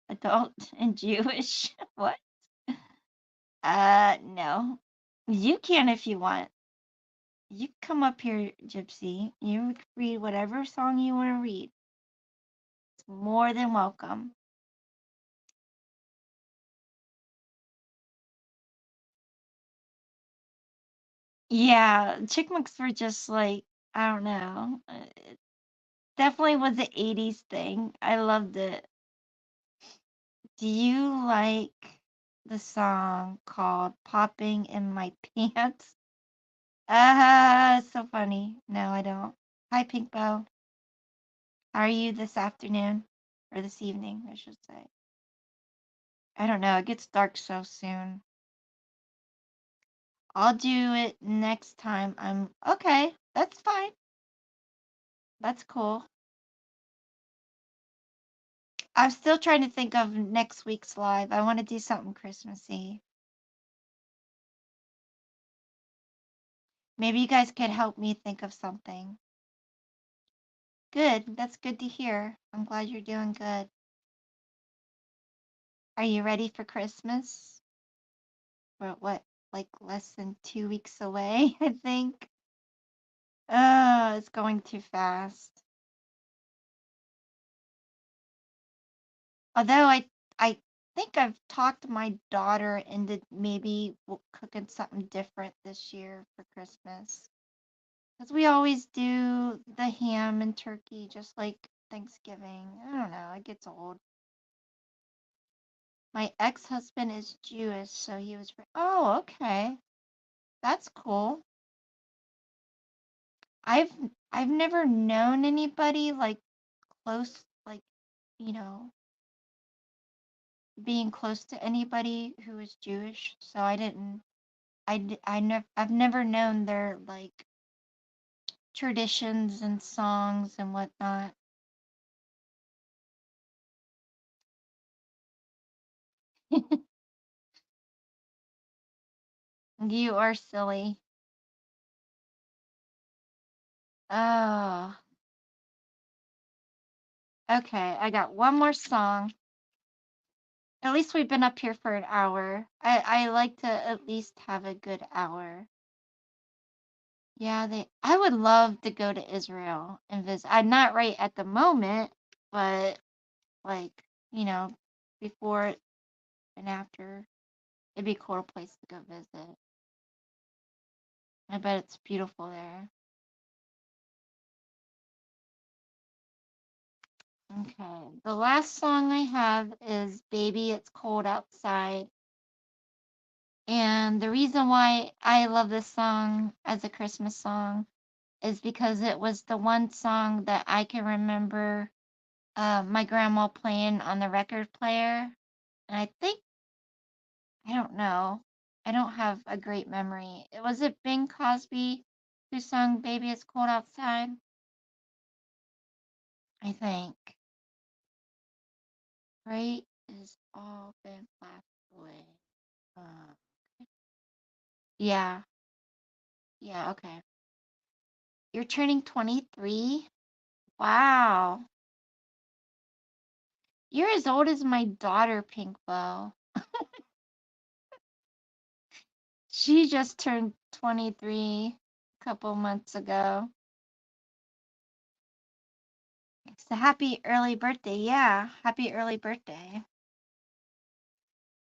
adult and Jewish. What? No. You can if you want. You come up here, Gypsy. You can read whatever song you want to read. It's more than welcome. Yeah, Chickmunks were just like, I don't know. It definitely was an 80s thing. I loved it. Do you like the song called Popping in My Pants? So funny. No, I don't. Hi, Pink Bow. How are you this afternoon? Or this evening, I should say. I don't know. It gets dark so soon. I'll do it next time. I'm okay. That's fine. That's cool. I'm still trying to think of next week's live. I want to do something Christmassy. Maybe you guys could help me think of something. Good. That's good to hear. I'm glad you're doing good. Are you ready for Christmas? We're what, like less than 2 weeks away, I think. Oh, it's going too fast. Although I think I've talked my daughter into maybe cooking something different this year for Christmas. Because we always do the ham and turkey just like Thanksgiving. I don't know, it gets old. My ex-husband is Jewish, so he was. Oh, okay. That's cool. I've I've never known anybody like close, like, you know, being close to anybody who is Jewish, so I didn't. I've never known their like traditions and songs and whatnot. You are silly. Oh, okay. I got one more song. At least we've been up here for an hour. I like to at least have a good hour. Yeah, I would love to go to Israel and visit. I'm not right at the moment, but like, you know, before and after, it'd be a cool place to go visit. I bet it's beautiful there. Okay, the last song I have is Baby It's Cold Outside. And the reason why I love this song as a Christmas song is because it was the one song that I can remember my grandma playing on the record player. And I think, I don't know, I don't have a great memory. Was it Bing Crosby who sung Baby It's Cold Outside? I think. Right is all been flashed away. Uh, yeah, yeah, okay. You're turning 23? Wow. You're as old as my daughter, Pink Bow. She just turned 23 a couple months ago. So happy early birthday. Yeah, happy early birthday.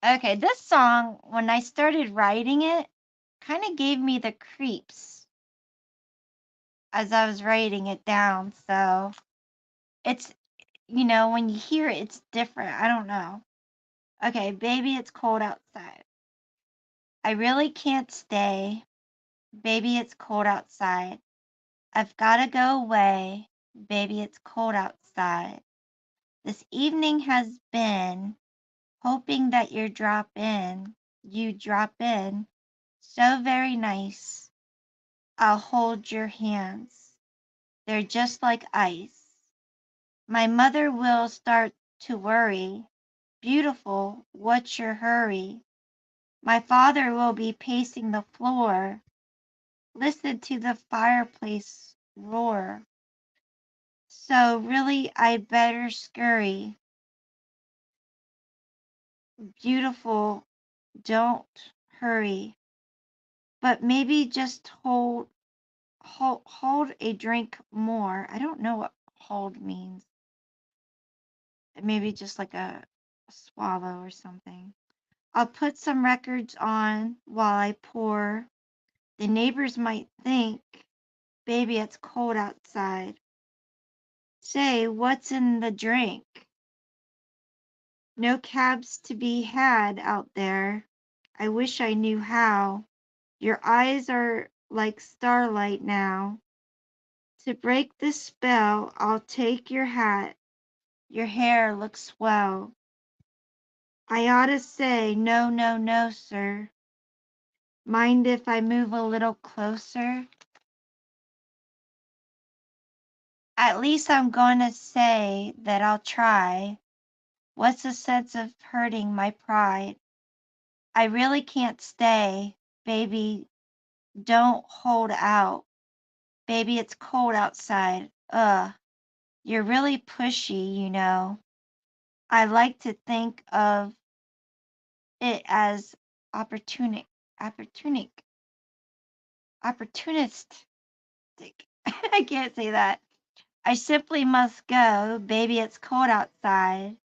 Okay, this song, when I started writing it, kind of gave me the creeps as I was writing it down. So it's, when you hear it, it's different. I don't know. Okay, baby, it's cold outside. I really can't stay. Baby, it's cold outside. I've gotta go away. Baby, it's cold outside. This evening has been hoping that you drop in. You drop in. So very nice. I'll hold your hands. They're just like ice. My mother will start to worry. Beautiful, what's your hurry? My father will be pacing the floor. Listen to the fireplace roar. So really I better scurry. Beautiful, don't hurry. But maybe just hold a drink more. I don't know what hold means. Maybe just like a swallow or something. I'll put some records on while I pour. The neighbors might think, baby, it's cold outside. Say, what's in the drink? No cabs to be had out there. I wish I knew how. Your eyes are like starlight now. To break this spell, I'll take your hat. Your hair looks swell. I ought to say, no, no, no, sir. Mind if I move a little closer? At least I'm going to say that I'll try. What's the sense of hurting my pride? I really can't stay. Baby, don't hold out. Baby, it's cold outside. Ugh, you're really pushy, you know. I like to think of it as opportunic, opportunic, opportunistic. I can't say that. I simply must go. Baby, it's cold outside.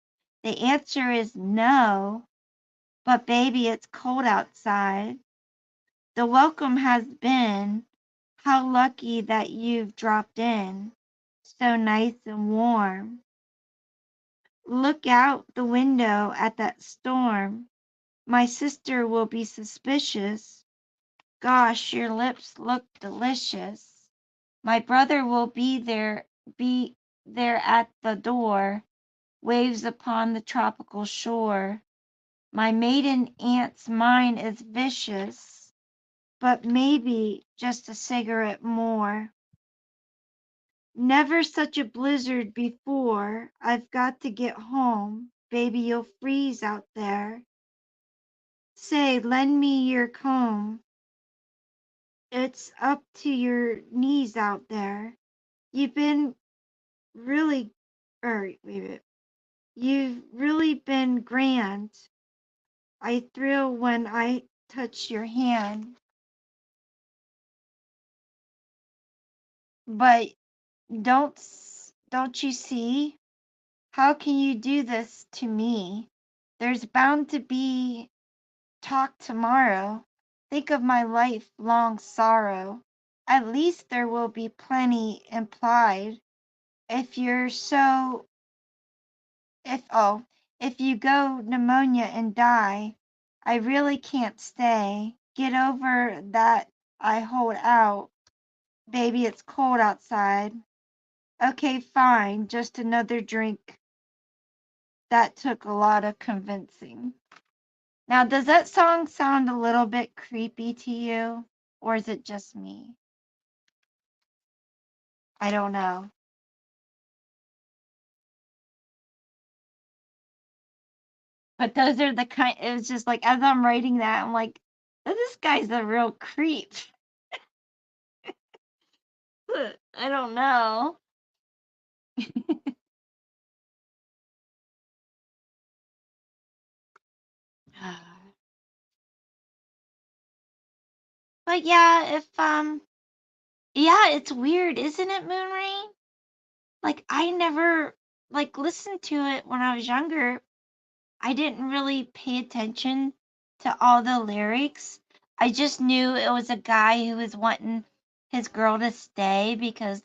The answer is no, but baby, it's cold outside. The welcome has been, how lucky that you've dropped in. So nice and warm. Look out the window at that storm. My sister will be suspicious. Gosh, your lips look delicious. My brother will be there at the door. Waves upon the tropical shore. My maiden aunt's mind is vicious, but maybe just a cigarette more. Never such a blizzard before. I've got to get home. Baby, you'll freeze out there. Say, lend me your comb. It's up to your knees out there. You've been really, wait a minute. You've really been grand. I thrill when I touch your hand. But don't you see? How can you do this to me? There's bound to be talk tomorrow. Think of my lifelong sorrow. At least there will be plenty implied. If you're so if oh, if you go pneumonia and die, I really can't stay. Get over that I hold out. Baby, it's cold outside. Okay, fine, just another drink. That took a lot of convincing. Now, does that song sound a little bit creepy to you? Or is it just me? I don't know. But those are the kind, it was just like, as I'm writing that, I'm like, this guy's a real creep. I don't know. But yeah, if yeah, it's weird, isn't it, Moonrain? Like I never like listened to it when I was younger. I didn't really pay attention to all the lyrics. I just knew it was a guy who was wanting his girl to stay because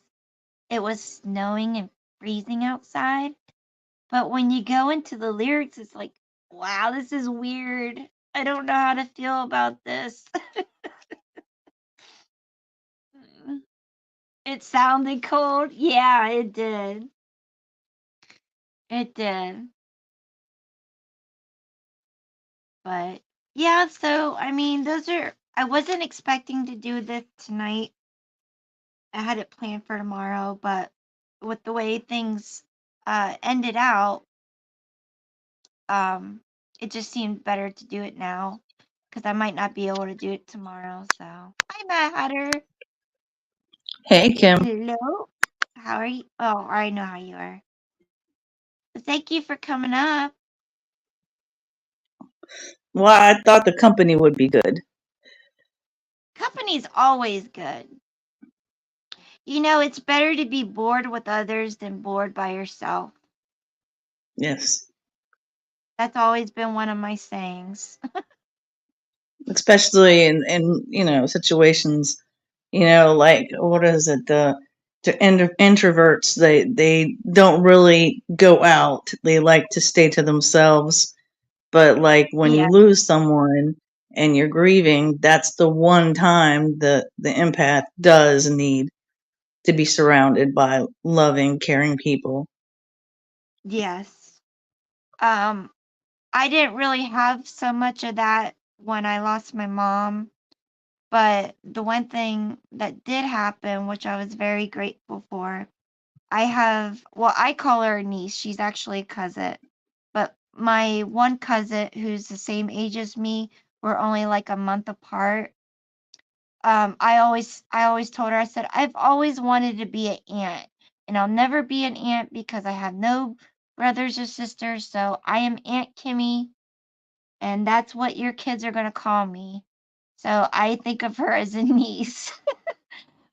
it was snowing and freezing outside. But when you go into the lyrics, it's like, wow, this is weird. I don't know how to feel about this. It sounded cold. Yeah, it did. It did. But yeah, so I mean, I wasn't expecting to do this tonight. I had it planned for tomorrow, but with the way things ended out, um, it just seemed better to do it now because I might not be able to do it tomorrow. So, hi, Mad Hatter. Hey, Kim. Hello. How are you? Oh, I know how you are. But thank you for coming up. Well, I thought the company would be good. Company's always good. You know, it's better to be bored with others than bored by yourself. Yes. That's always been one of my sayings. Especially in situations, like what is it? The introverts, they don't really go out. They like to stay to themselves. But like when you Yeah. lose someone and you're grieving, that's the one time the empath does need to be surrounded by loving, caring people. Yes. Um, I didn't really have so much of that when I lost my mom, but the one thing that did happen, which I was very grateful for, well, I call her a niece. She's actually a cousin, but my one cousin who's the same age as me, we're only like a month apart. I always told her, I said, I've always wanted to be an aunt, and I'll never be an aunt because I have no brothers or sisters. So I am Aunt Kimmy, and that's what your kids are going to call me. So I think of her as a niece.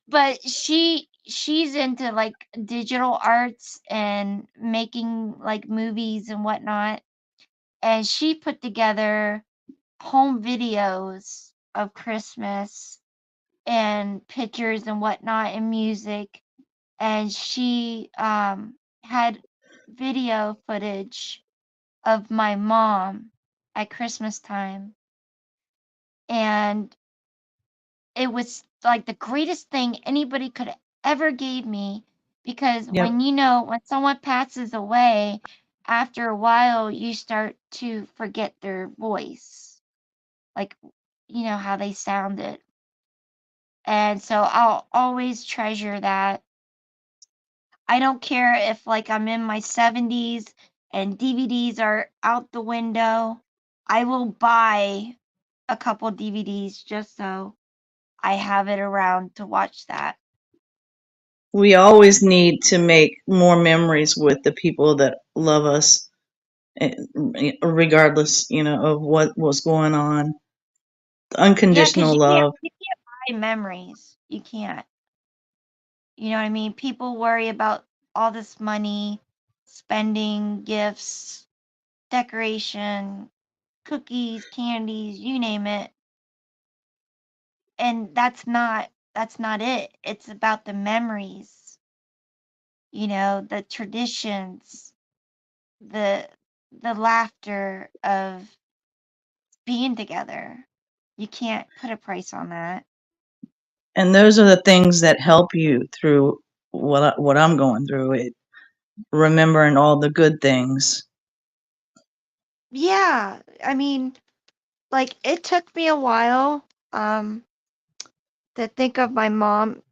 But she's into like digital arts and making like movies and whatnot. And she put together home videos of Christmas and pictures and whatnot and music. And she had video footage of my mom at Christmas time. And it was like the greatest thing anybody could ever gave me because Yep. when someone passes away, after a while you start to forget their voice, like how they sounded. And so I'll always treasure that. I don't care if like I'm in my 70s and DVDs are out the window. I will buy a couple DVDs just so I have it around to watch that. We always need to make more memories with the people that love us, regardless, of what was going on. Yeah, because Unconditional you can't love. buy memories. You can't. You know what I mean? People worry about all this money, spending, gifts, decoration, cookies, candies, you name it. And that's not it. It's about the memories, the traditions, the the laughter of being together. You can't put a price on that. And those are the things that help you through what I'm going through. It remembering all the good things. Yeah, I mean, like it took me a while to think of my mom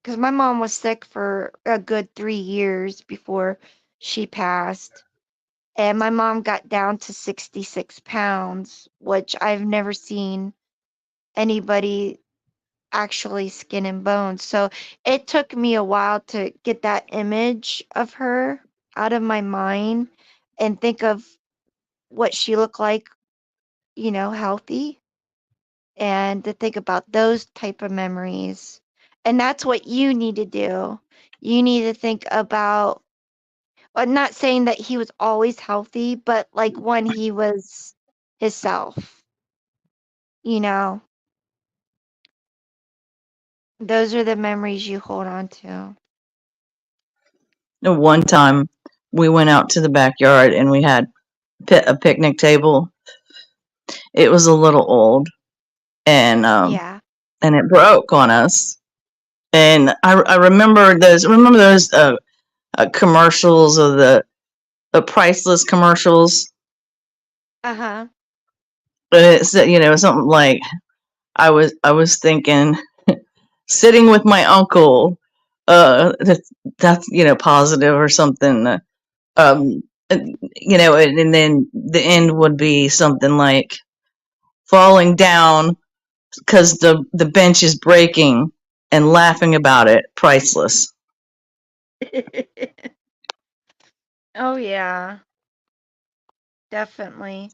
because my mom was sick for a good 3 years before she passed. And my mom got down to 66 pounds, which I've never seen anybody actually skin and bones. So it took me a while to get that image of her out of my mind and think of what she looked like healthy, and to think about those type of memories. And that's what you need to do. You need to think about, I'm not saying that he was always healthy, but like when he was himself, you know, those are the memories you hold on to. One time we went out to the backyard and we had a picnic table. It was a little old and Yeah. and it broke on us. And I remember those commercials of the priceless commercials. Uh-huh. But it's something like I was thinking sitting with my uncle, that's positive or something. And then the end would be something like falling down because the bench is breaking and laughing about it, priceless. Oh yeah, definitely.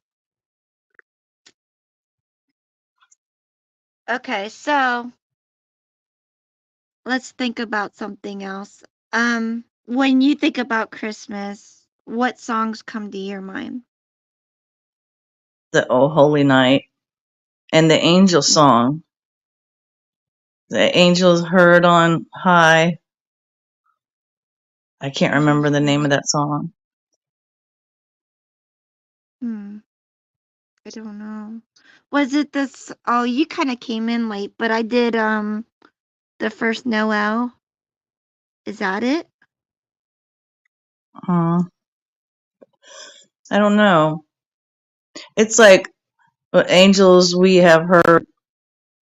Okay, so let's think about something else. When you think about Christmas, what songs come to your mind? The Oh Holy Night and the angel song. The angels heard on high. I can't remember the name of that song. I don't know. Was it this? Oh, you kind of came in late, but I did the first Noel. Is that it? I don't know. It's like angels we have heard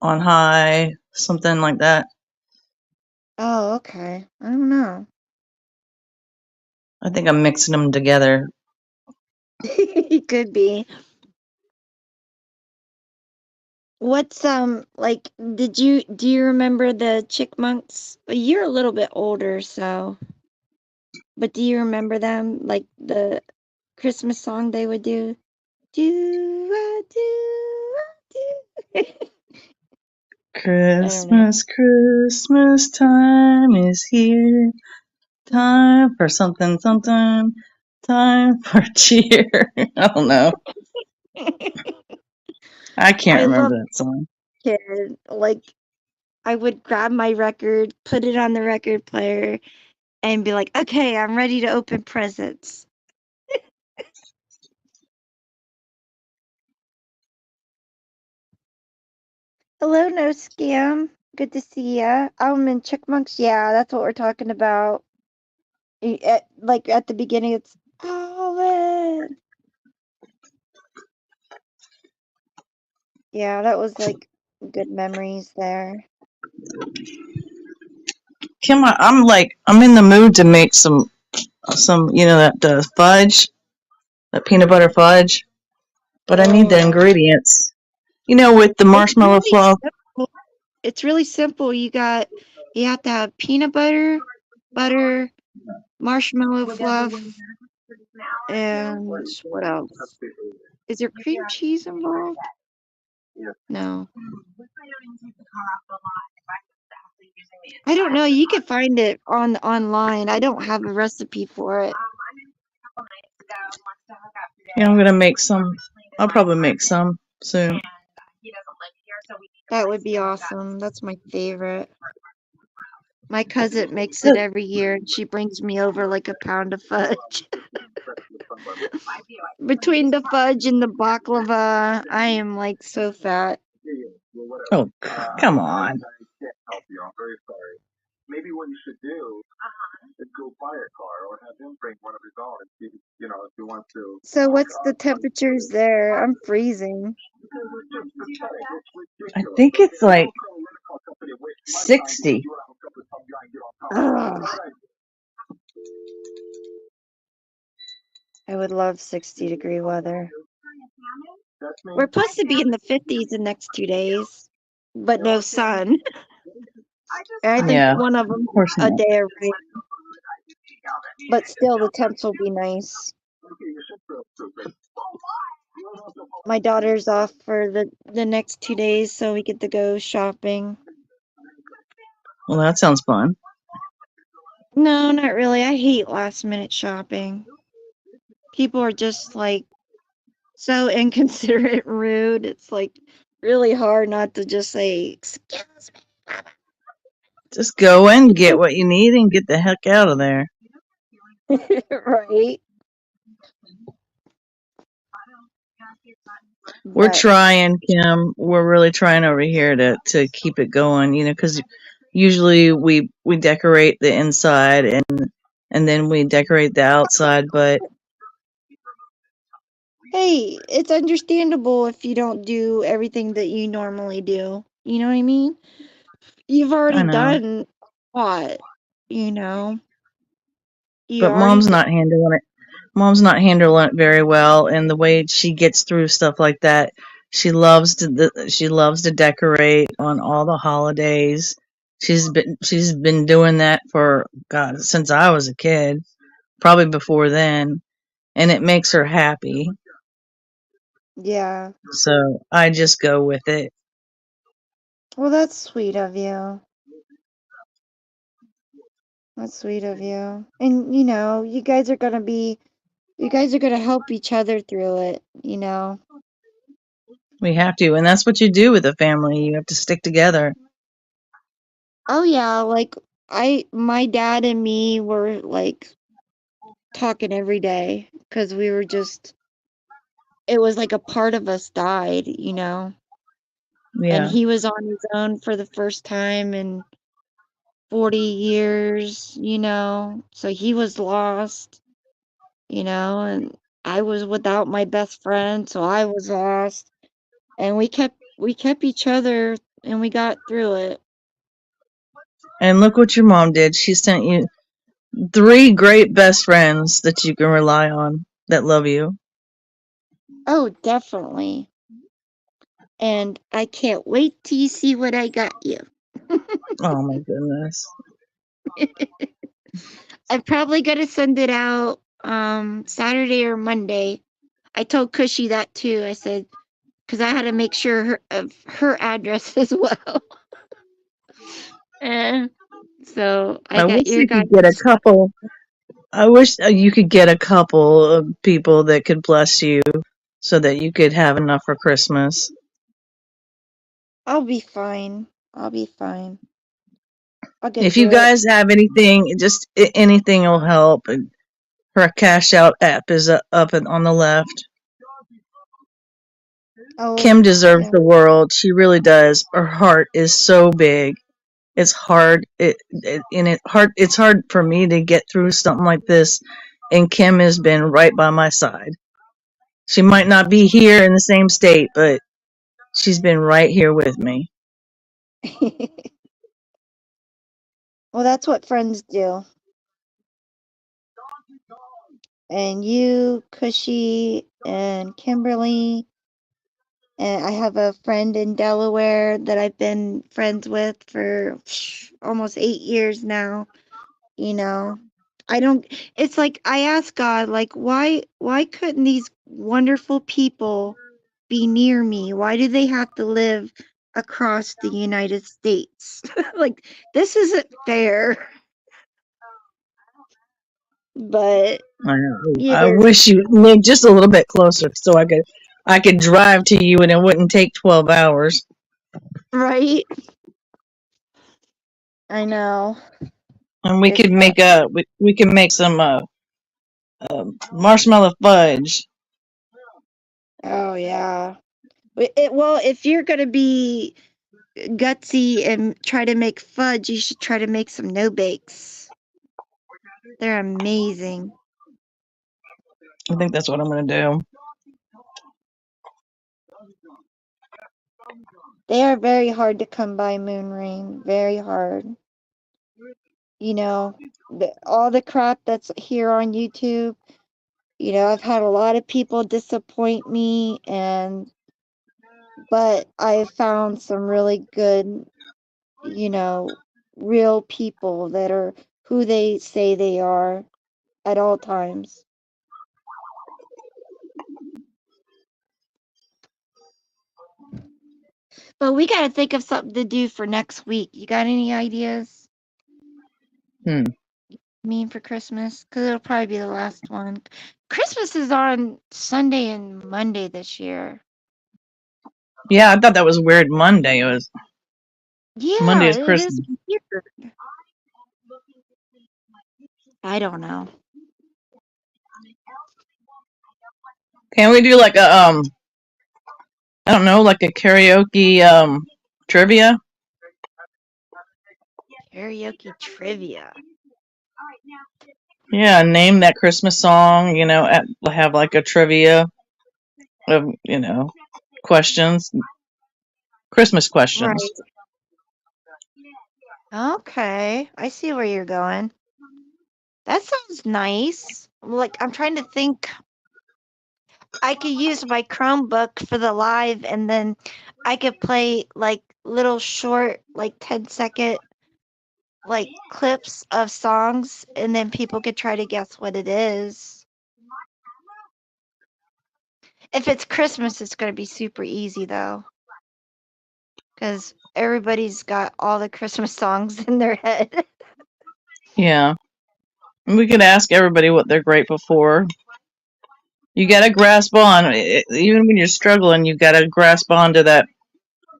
on high, something like that. Oh, okay. I don't know. I think I'm mixing them together. It could be. What's like do you remember the Chickmunks? Well, you're a little bit older, so but do you remember them? Like the Christmas song they would do? Do I do I do? I don't know. Christmas time is here. Time for something, time for cheer. I don't know. I can't I remember love that song. kid. Like I would grab my record, put it on the record player, and be like, okay, I'm ready to open presents. Hello, No Scam. Good to see ya. In Chickmunks. Yeah, that's what we're talking about. Like at the beginning, it's Alvin. Yeah, that was like good memories there. Kim, I'm in the mood to make some that fudge, that peanut butter fudge, but I need the Oh, ingredients. With the it's marshmallow really fluff. simple. It's really simple. You have to have peanut butter, marshmallow fluff, and what else? Is there cream cheese involved? No. I don't know. You can find it online. I don't have a recipe for it. Yeah, I'm gonna make some. I'll probably make some soon. That would be awesome. That's my favorite. My cousin makes it every year and she brings me over like a pound of fudge. Between the fudge and the baklava, I am like so fat. Oh, come on. So what's the temperatures there? I'm freezing. I think it's like 60. Ugh. I would love 60-degree weather. We're supposed to be in the 50s the next 2 days, but no sun. And I think Yeah, one of of them course a not. day of rain, but still the temps will be nice. my daughter's off for the next 2 days, so we get to go shopping. Well, that sounds fun. No, not really. I hate last minute shopping. People are just like so inconsiderate and rude. It's like really hard not to just say, "Excuse me." Just go in, get what you need, and get the heck out of there. Right? We're But trying, Kim. We're really trying over here to keep it going. Because usually we decorate the inside and then we decorate the outside. But hey, it's understandable if you don't do everything that you normally do. You know what I mean? You've I already know. done what, you know? You But already mom's did. not handling it. Mom's not handling it very well, and the way she gets through stuff like that, she loves to decorate on all the holidays. She's been doing that for God since I was a kid, probably before then, and it makes her happy. Yeah. So I just go with it. Well, that's sweet of you. That's sweet of you. And you guys are gonna help each other through it, you know. We have to, and that's what you do with a family. You have to stick together. Oh yeah, like my dad and me were like talking every day because we were just it was like a part of us died, you know. And Yeah. he was on his own for the first time in 40 years, you know. So he was lost, and I was without my best friend, so I was lost. And we kept each other and we got through it. And look what your mom did. She sent you 3 great best friends that you can rely on that love you. Oh, definitely. And I can't wait till you see what I got you. Oh my goodness. I'm probably gonna send it out Saturday or Monday. I told Cushy that too. I said because I had to make sure of her address as well. And so I I got wish your you guys' could get a stuff. couple. I wish you could get a couple of people that could bless you so that you could have enough for Christmas. I'll be fine. I'll be fine. I'll get If you through it. guys have anything, just anything will help. Her cash out app is up and on the left. Oh, Kim deserves yeah. the world. She really does. Her heart is so big. It's hard. It's hard for me to get through something like this, and Kim has been right by my side. She might not be here in the same state, but she's been right here with me. Well, that's what friends do. And you, Cushy, and Kimberly, and I have a friend in Delaware that I've been friends with for almost 8 years now. You know, I don't, it's like I ask God, like, why couldn't these wonderful people be near me? Why do they have to live across the United States? Like, this isn't fair. But I you're wish you lived just a little bit closer so I could drive to you and it wouldn't take 12 hours. right. I know. And we It's could not. we can make some marshmallow fudge. Oh yeah. Well, if you're gonna be gutsy and try to make fudge, you should try to make some no bakes. They're amazing. I think that's what I'm gonna do. They are very hard to come by, Moon Ring. Very hard. All the crap that's here on YouTube. I've had a lot of people disappoint me, but I've found some really good, you know, real people that are who they say they are at all times. But we got to think of something to do for next week. You got any ideas? Hmm. For Christmas? Because it'll probably be the last one. Christmas is on Sunday and Monday this year. Yeah, I thought that was weird. Monday was Monday Yeah, is it is Christmas. weird. I don't know. Can we do like a I don't know, like a karaoke trivia? Karaoke trivia. Yeah, name that Christmas song. Have like a trivia of questions, Christmas questions. Right. Okay. I see where you're going. That sounds nice. Like, I'm trying to think. I could use my Chromebook for the live, and then I could play like little short, like 10-second, like clips of songs, and then people could try to guess what it is. If it's Christmas, it's going to be super easy though, because everybody's got all the Christmas songs in their head. Yeah, and we could ask everybody what they're grateful for. You got to grasp on, even when you're struggling. You got to grasp on to that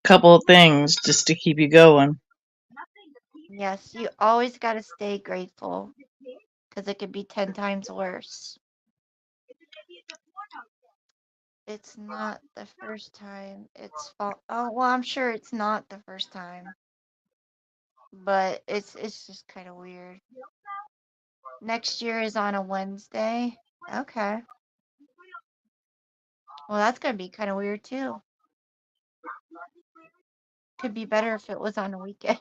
couple of things just to keep you going. Yes, you always got to stay grateful, because it could be 10 times worse. It's not the first time it's fall. Oh, well, I'm sure it's not the first time, but it's just kind of weird. Next year is on a Wednesday. Okay. Well, that's gonna be kind of weird too. Could be better if it was on a weekend.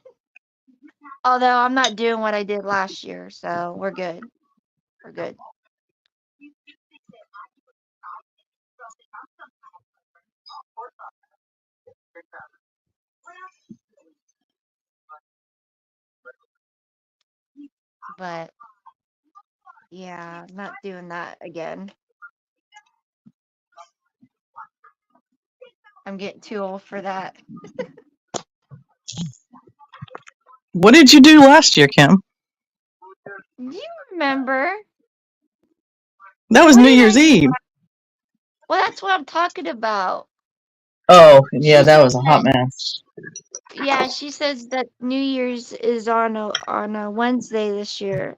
Although I'm not doing what I did last year, so we're good. We're good. But yeah, I'm not doing that again. I'm getting too old for that. What did you do last year, Kim? Do you remember? That was What New did I Year's do? Eve. Well, that's what I'm talking about. Oh, yeah, She that said was a hot that. mess. Yeah, she says that New Year's is on a Wednesday this year.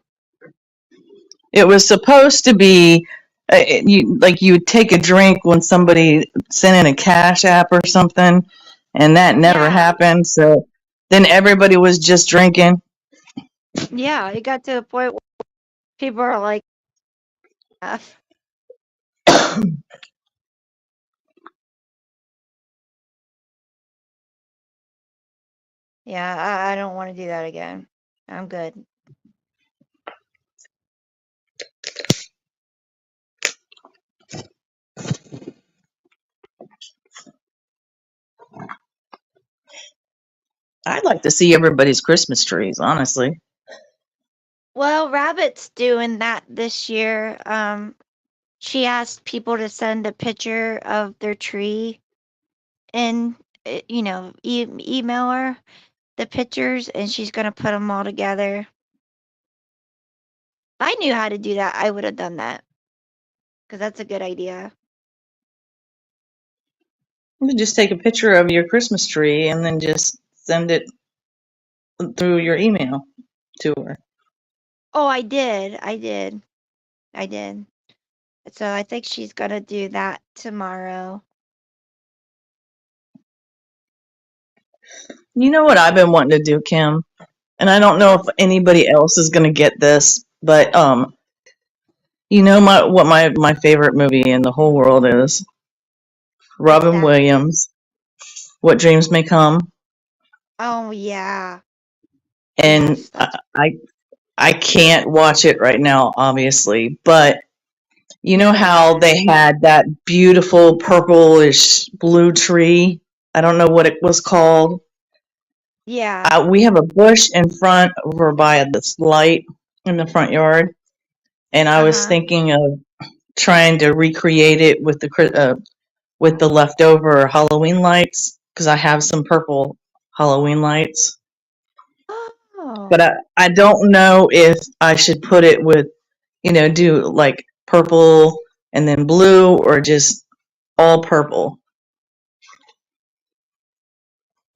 It was supposed to be you would take a drink when somebody sent in a cash app or something, and that never Yeah, happened. So then everybody was just drinking. yeah. It got to a point where people are like, F. Yeah, I don't want to do that again. I'm good. I'd like to see everybody's Christmas trees, honestly. Well, Rabbit's doing that this year. She asked people to send a picture of their tree and, email her the pictures, and she's gonna put them all together. If I knew how to do that, I would have done that, because that's a good idea. You just take a picture of your Christmas tree and then just send it through your email to her. Oh, I did. So I think she's gonna do that tomorrow. You know what I've been wanting to do, Kim? And I don't know if anybody else is going to get this, but what my favorite movie in the whole world is? What's Robin that? Williams, What Dreams May Come. Oh yeah. And Yes, that's I can't watch it right now, obviously, but you know me how neither. they had that beautiful purplish blue tree? I don't know what it was called. Yeah. We have a bush in front over by this light in the front yard, and I was Uh-huh. thinking of trying to recreate it with the leftover Halloween lights, because I have some purple Halloween lights. Oh. But I don't know if I should put it with, do like purple and then blue or just all purple.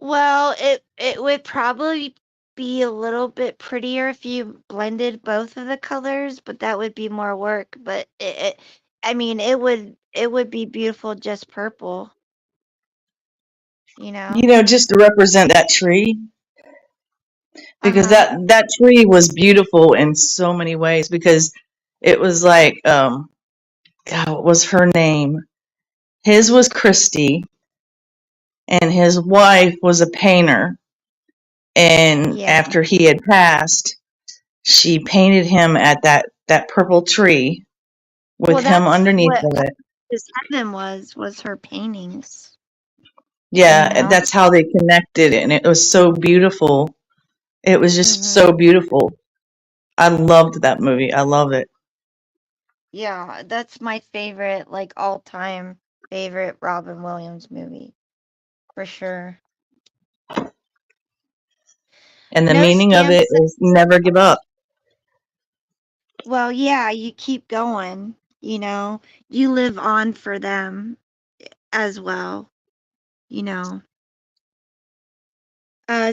Well, it would probably be a little bit prettier if you blended both of the colors, but that would be more work. But I mean, it would be beautiful just purple, you know? Just to represent that tree. Because Uh-huh. that tree was beautiful in so many ways because it was like God, what was her name? His was Christy and his wife was a painter, and Yeah. after he had passed, she painted him at that purple tree with Well, him that's underneath what of it. his heaven was her paintings, you Yeah, know? that's how they connected, and it was so beautiful. It was just Mm-hmm. so beautiful. I loved that movie. I love it. Yeah, that's my favorite, like all-time favorite Robin Williams movie, for sure. And the No meaning of Scam it said, is never give up. well, yeah, you keep going, you know, you live on for them as well, you know.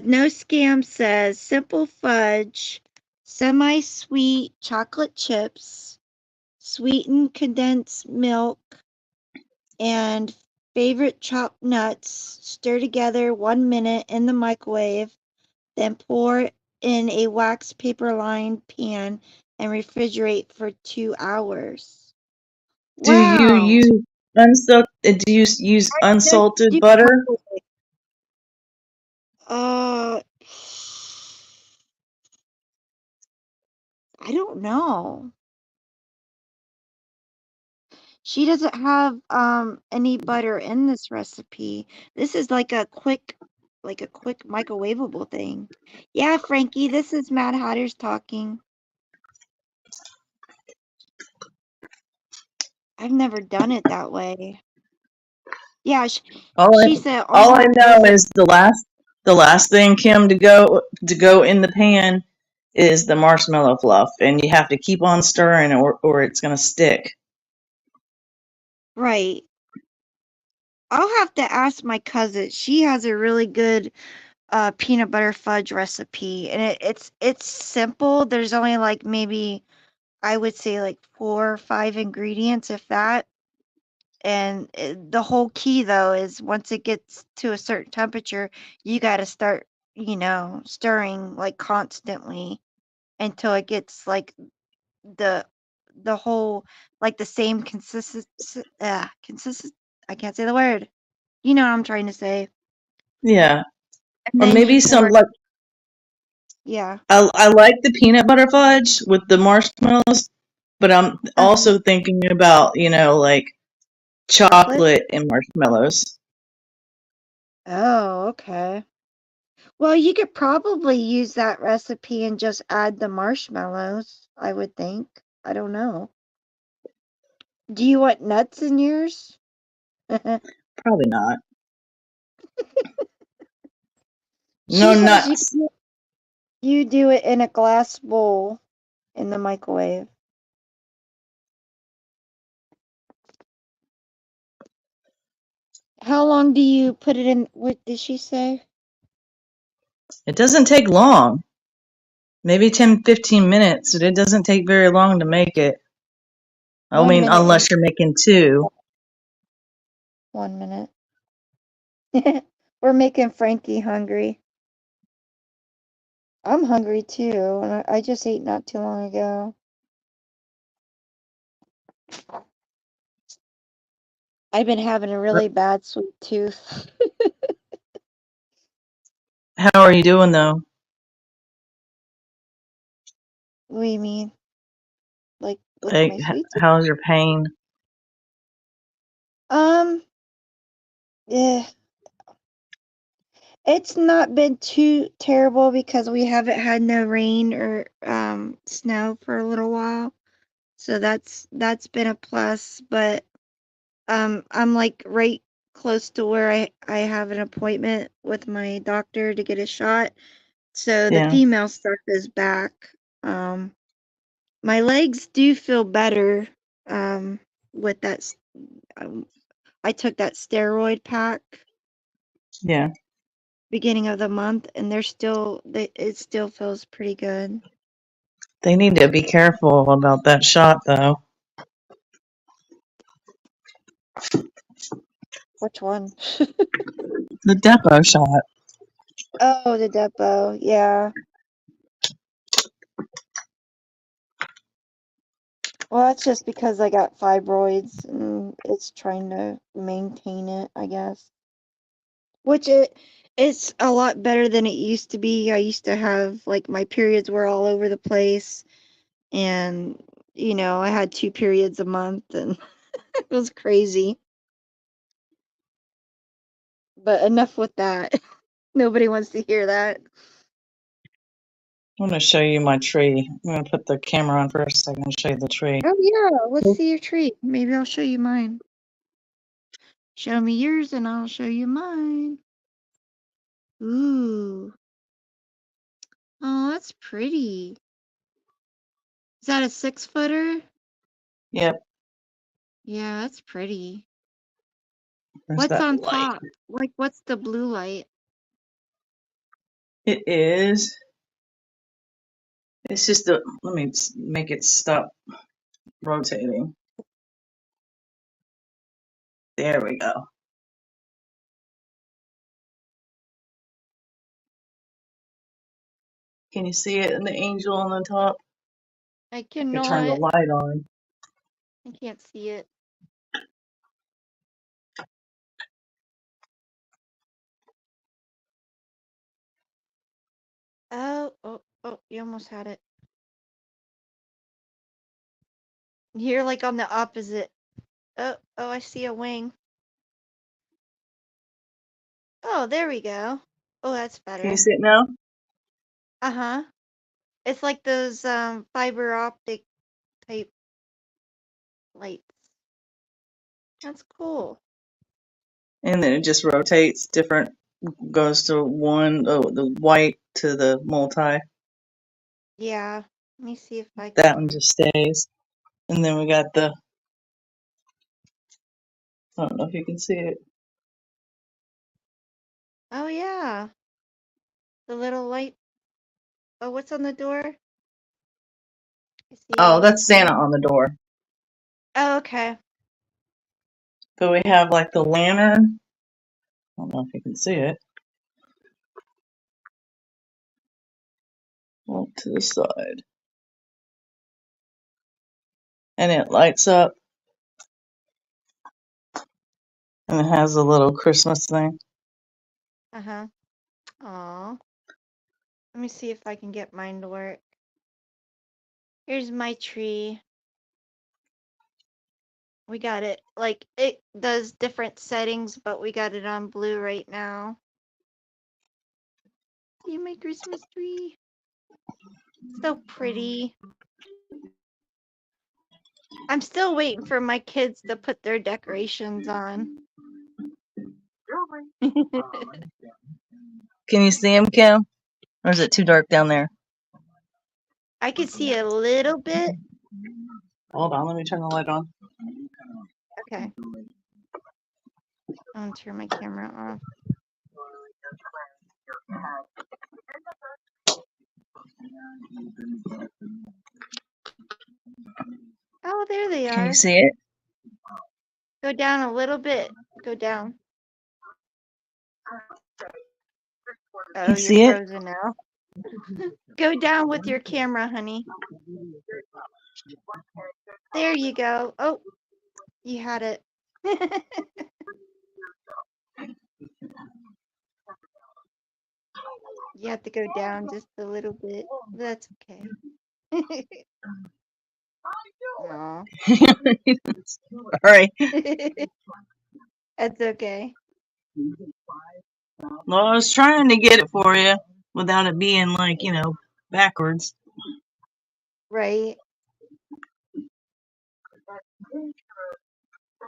No Scam says simple fudge, semi-sweet chocolate chips, sweetened condensed milk, and favorite chopped nuts. Stir together 1 minute in the microwave, then pour in a wax paper lined pan and refrigerate for 2 hours. Do you Wow. use do you use Just unsalted do butter? microwave. Uh, I don't know. She doesn't have any butter in this recipe. This is like a quick microwavable thing. Yeah, Frankie, this is Mad Hatters talking. I've never done it that way. Yeah, All I, she said all I almost know is the last thing, Kim, to go in the pan is the marshmallow fluff, and you have to keep on stirring or it's gonna stick. right. I'll have to ask my cousin. She has a really good peanut butter fudge recipe, and it's simple. There's only like maybe I would say like 4 or 5 ingredients, if that. And the whole key though is once it gets to a certain temperature, you got to start, stirring like constantly until it gets like the the whole like the same consistent. I can't say the word. You know what I'm trying to say. Yeah, And or then you maybe some pour, like yeah. I like the peanut butter fudge with the marshmallows, but I'm Uh-huh. also thinking about like Chocolate. chocolate and marshmallows. Oh, okay. Well, you could probably use that recipe and just add the marshmallows, I would think. I don't know. Do you want nuts in yours? Probably not. She No says nuts. you do it in a glass bowl in the microwave. How long do you put it in? What did she say? It doesn't take long. Maybe 10, 15 minutes. It doesn't take very long to make it. I One mean, minute in unless you're making two. 1 minute. We're making Frankie hungry. I'm hungry too, and I just ate not too long ago. I've been having a really bad sweet tooth. How are you doing though? What do you mean? Like with Like, my sweet tooth? how's your pain? Um, yeah, it's not been too terrible because we haven't had no rain or snow for a little while. So that's been a plus, but I'm like right close to where I have an appointment with my doctor to get a shot. So the Yeah. female stuff is back. My legs do feel better with that. I took that steroid pack Yeah. beginning of the month, and it still feels pretty good. They need to be careful about that shot, though. Which one? The depot shot. Oh, the depot. Yeah. Well, that's just because I got fibroids and it's trying to maintain it, I guess. Which it's a lot better than it used to be. I used to have like my periods were all over the place and I had 2 periods a month and it was crazy. But enough with that. Nobody wants to hear that. I'm going to show you my tree. I'm going to put the camera on for a second and show you the tree. Oh yeah, let's see your tree. Maybe I'll show you mine. Show me yours and I'll show you mine. Ooh. Oh, that's pretty. Is that a 6-footer? Yep. Yeah, that's pretty. There's What's that on light. top? Like, what's the blue light? It is. It's just let me make it stop rotating. There we go. Can you see it in the angel on the top? I I could turn the cannot. light on. I can't see it. Oh, oh, oh, you almost had it. You're like on the opposite. Oh, oh, I see a wing. Oh, there we go. Oh, that's Can you better. see it now? Uh-huh. It's like those fiber optic type lights. That's cool. And then it just rotates different, goes to the white to the multi. Yeah. Let me see if I That can. one just stays. And then we got I don't know if you can see it. Oh, yeah. The little light. Oh, what's on the door? I see a Oh, little that's Santa sign. on the door. Oh, okay. But we have like the lantern. I don't know if you can see it. Well, to the side. And it lights up. And it has a little Christmas thing. Uh-huh. Aw. Let me see if I can get mine to work. Here's my tree. We got it. Like, it does different settings, but we got it on blue right now. See my Christmas tree? So pretty. I'm still waiting for my kids to put their decorations on. Can you see him, Kim? Or is it too dark down there? I could see a little bit. Hold on, let me turn the light on. Okay. I'm gonna turn my camera off. Oh, there they Can you are. see it? Go down a little bit. Go down. Can Oh, you you're see it? frozen now. Go down with your camera, honey. There you go. Oh, you had it. You have to go down just a little bit. That's okay. Aw. Alright. That's okay. Well, I was trying to get it for you without it being like, backwards. Right.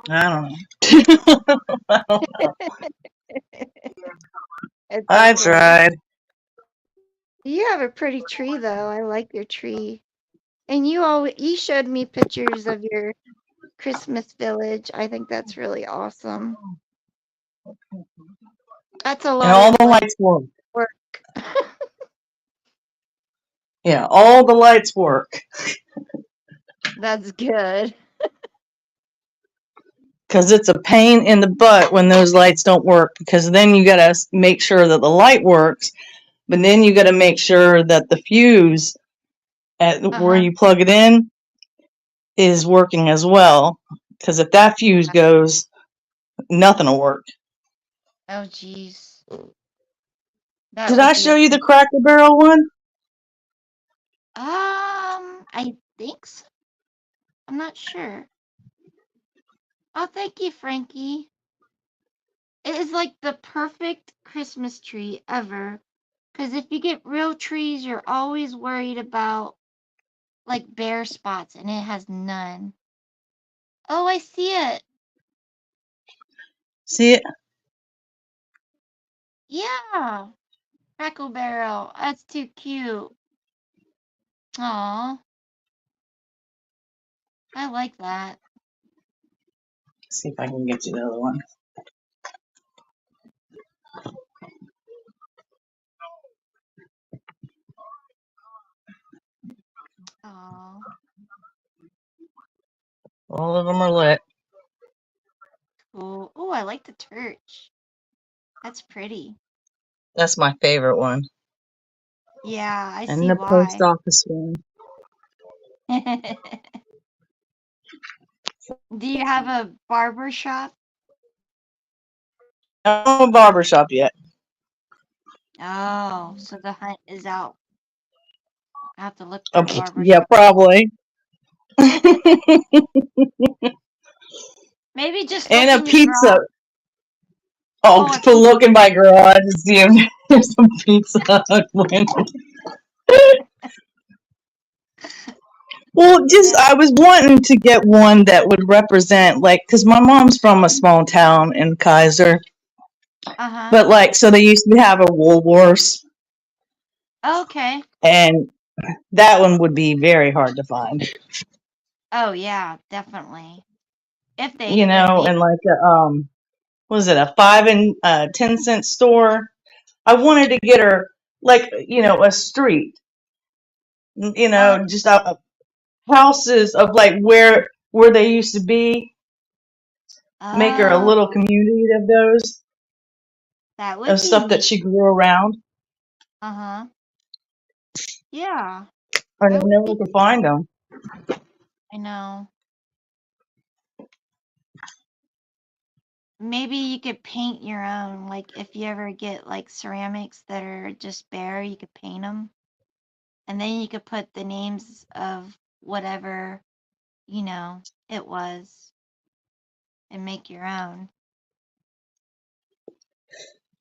I don't know. It's I okay. tried. You have a pretty tree though. I like your tree. And you showed me pictures of your Christmas village. I think that's really awesome. That's a And lot all of the like lights work. work. Yeah, all the lights work. That's good. Because it's a pain in the butt when those lights don't work. Because then you got to make sure that the light works. But then you got to make sure that the fuse at where Uh-huh. you plug it in is working as well. Because if that fuse goes, nothing will work. Oh geez. That Did would I be show you the Cracker Barrel one? I think so. I'm not sure. Oh, thank you, Frankie. It is like the perfect Christmas tree ever. Because if you get real trees, you're always worried about like bare spots, and it has none. Oh, I see it. See it? Yeah. Crackle Barrel. That's too cute. Aw. I like that. See if I can get you the other one. Aw. All of them are lit. Cool. Oh, I like the church. That's pretty. That's my favorite one. Yeah, I And see the post why. office one. Do you have a barber shop? I don't have a barber shop yet. Oh, so the hunt is out. I have to look for a barber Yeah, shop. probably. Maybe just And look a in your pizza. garage. Oh, Oh, a to pizza. look in my garage and see if there's some pizza. Well, just I was wanting to get one that would represent, like, because my mom's from a small town in Kaiser, Uh-huh. but like, so they used to have a Woolworths, Okay. and that one would be very hard to find. Oh, yeah, definitely. If they You even know, make. and like was it a 5 and 10 cent store? I wanted to get her like, a street, Oh, just houses of like where they used to be, make her a oh, little community of those, that would of be stuff that neat. she grew around. Uh-huh. Yeah, I that would never be could neat. find them. I know. Maybe you could paint your own. Like if you ever get like ceramics that are just bare, you could paint them. And then you could put the names of whatever, it was and make your own.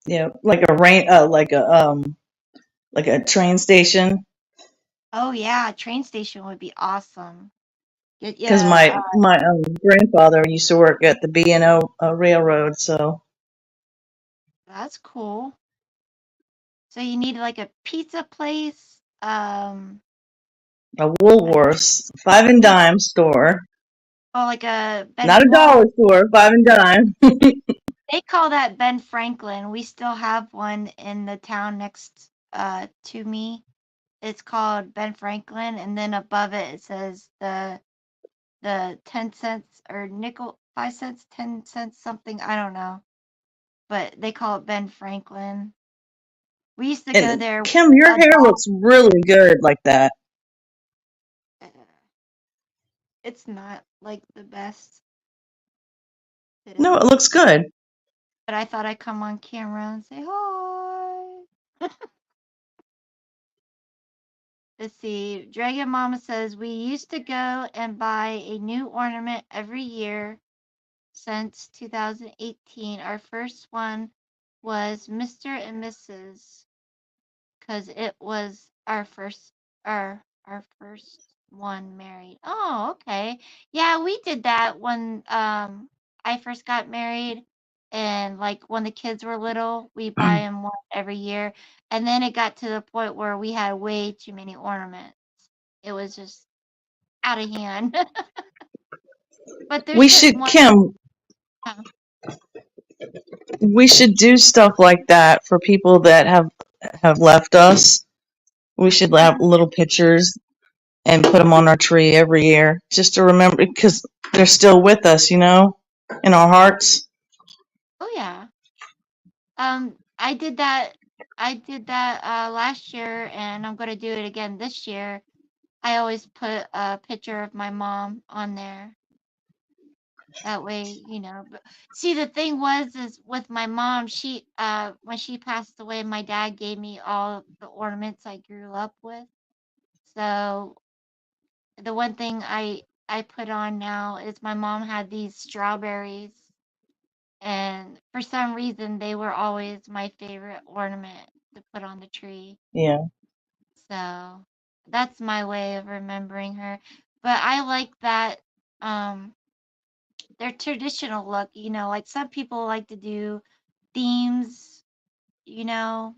Yeah, like a like a train station. Oh yeah, train station would be awesome. Because Yeah, my grandfather used to work at the B&O railroad, so that's cool. So you need like a pizza place, a a Woolworths 5 and pizza, dime store, oh like a Ben. not a Well, dollar store, 5 and dime. they call that Ben Franklin. We still have one in the town next to me. It's called Ben Franklin, and then above it it says the 10 cents or nickel 5 cents, 10 cents, something, I don't know. But they call it Ben Franklin. We used to go And there Kim, your a hair looks really good like that. It's not like the best No, it today. looks good. But I thought I'd come on camera and say hi. Let's see. Dragon Mama says we used to go and buy a new ornament every year since 2018. Our first one was Mr. and Mrs. because it was our first one married. Oh, okay. Yeah, we did that when I first got married, and like when the kids were little, we buy them one every year. And then it got to the point where we had way too many ornaments. It was just out of hand. But there's We certain should, ones. Kim, uh, we should do stuff like that for people that have left us. We should have little pictures and put them on our tree every year just to remember because they're still with us, in our hearts. Oh yeah. I did that. I did that last year, and I'm gonna do it again this year. I always put a picture of my mom on there. That way, But see, the thing is with my mom, she when she passed away, my dad gave me all the ornaments I grew up with. So the one thing I put on now is my mom had these strawberries, and for some reason they were always my favorite ornament to put on the tree. Yeah. So that's my way of remembering her. But I like that their traditional look, like some people like to do themes, you know,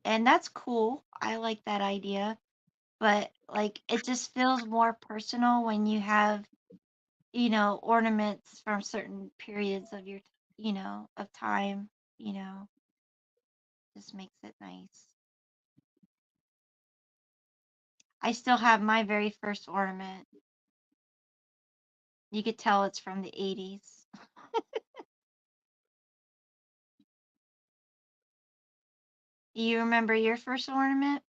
and that's cool. I like that idea. But like it just feels more personal when you have, ornaments from certain periods of of time, you know, just makes it nice. I still have my very first ornament. You could tell it's from the 80s. You remember your first ornament?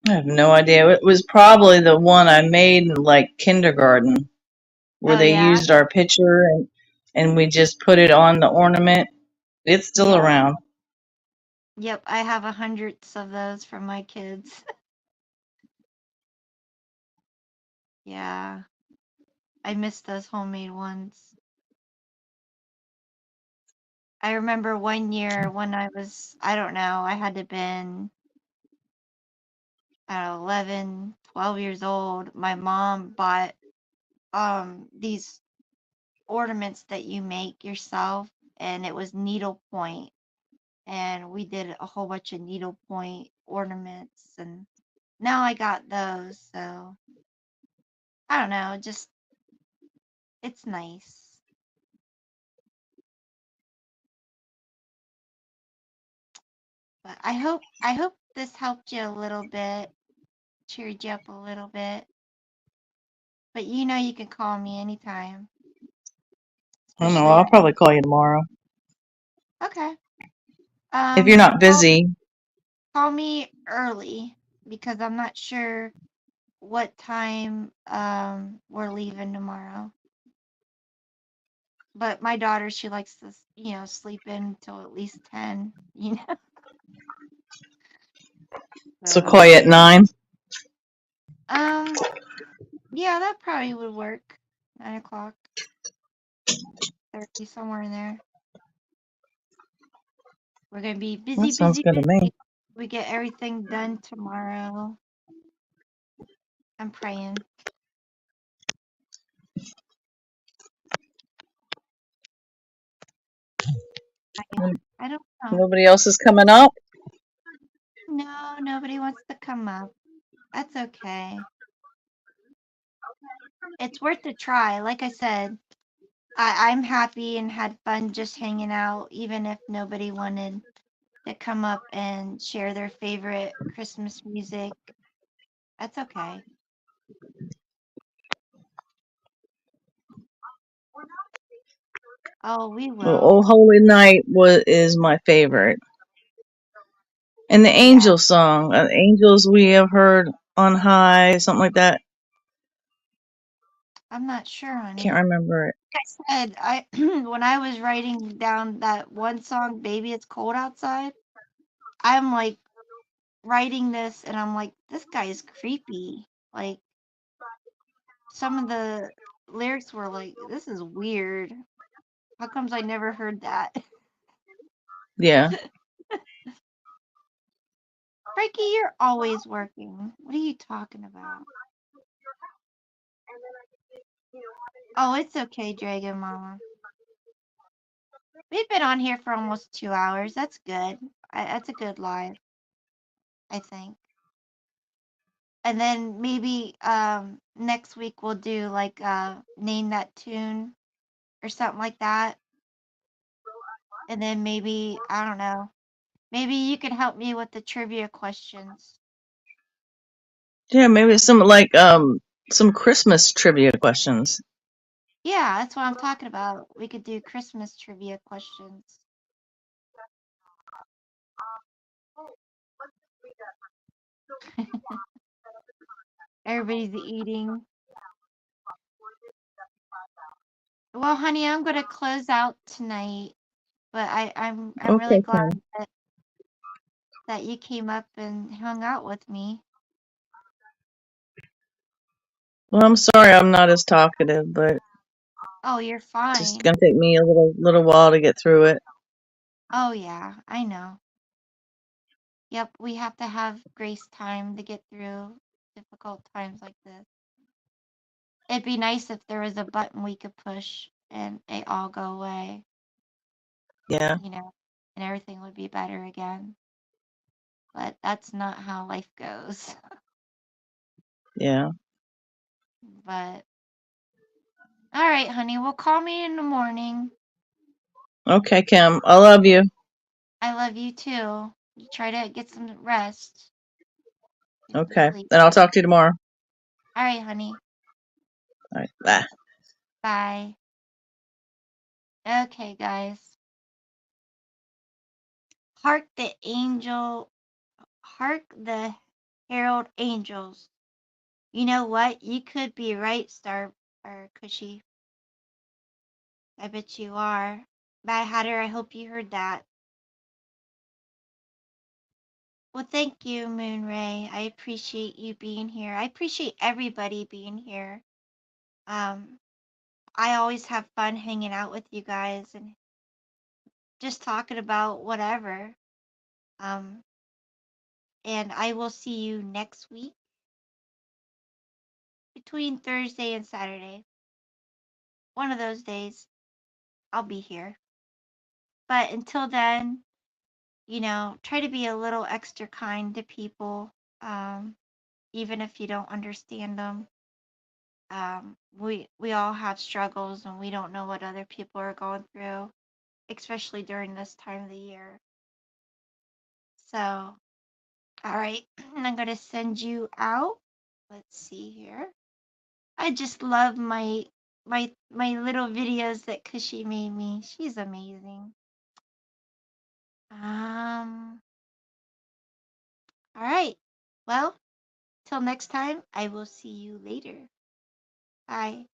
I have no idea. It was probably the one I made in like kindergarten where Oh they yeah. used our picture and we just put it on the ornament. It's still Yeah. around. Yep, I have hundreds of those from my kids. Yeah, I miss those homemade ones. I remember one year when I don't know, I had to been, I don't know, 11, 12 years old. My mom bought these ornaments that you make yourself, and it was needlepoint, and we did a whole bunch of needlepoint ornaments, and now I got those, so I don't know, just it's nice. But I hope this helped you a little bit, cheered you up a little bit. But you can call me anytime, I don't know. especially I'll if probably call you tomorrow. okay. If you're not Call busy. call me early because I'm not sure what time we're leaving tomorrow. But my daughter, she likes to, sleep in until at least 10, So So, call you at 9. um, yeah, that probably would work. 9 o'clock, 30, somewhere in there. We're gonna be busy, That sounds busy, good to me. busy. We get everything done tomorrow. I'm praying. I don't know. Nobody else is coming up? No, nobody wants to come up. That's okay. It's worth a try. Like I said, I'm happy and had fun just hanging out, even if nobody wanted to come up and share their favorite Christmas music. That's okay. Oh, we Oh, will. Holy Night is my favorite. And the Yeah, angel song, Angels We Have Heard on High, something like that. I'm not sure on Can't it. remember it. Like I said, I when I was writing down that one song, "Baby It's Cold Outside," I'm like writing this, and I'm like, this guy is creepy. Like some of the lyrics were like, this is weird. How comes I never heard that? Yeah. Frankie, you're always working. What are you talking about? Oh, it's okay, Dragon Mama. We've been on here for almost 2 hours. That's good. That's a good live, I think. And then maybe next week we'll do like name that tune or something like that. And then maybe I don't know. Maybe you can help me with the trivia questions. Yeah, maybe some Christmas trivia questions. Yeah, that's what I'm talking about. We could do Christmas trivia questions. Everybody's eating. Well, honey, I'm gonna close out tonight, but I'm really Okay, glad Kim. that you came up and hung out with me. Well, I'm sorry I'm not as talkative, but Oh, you're it's just fine. gonna take me a little while to get through it. Oh yeah, I know. Yep, we have to have grace time to get through difficult times like this. It'd be nice if there was a button we could push and they all go away, Yeah, and everything would be better again. But that's not how life goes. yeah. But all right, honey, well, call me in the morning. Okay, Kim. I love you. I love you too. You try to get some rest. Get some Okay. sleep. Then I'll talk to you tomorrow. All right, honey. All right. Bye. Bye. Okay, guys. Hark the angel. Hark the herald angels. You know what? You could be right, Star or Cushy. I bet you are. Bye, Hatter. I hope you heard that. Well, thank you, Moonray. I appreciate you being here. I appreciate everybody being here. I always have fun hanging out with you guys and just talking about whatever. Um, and I will see you next week between Thursday and Saturday. One of those days, I'll be here. But until then, try to be a little extra kind to people, even if you don't understand them. We all have struggles and we don't know what other people are going through, especially during this time of the year. So, all right, I'm gonna send you out. Let's see here. I just love my little videos that Cushy made me. She's amazing. All right. Well, till next time, I will see you later. Bye.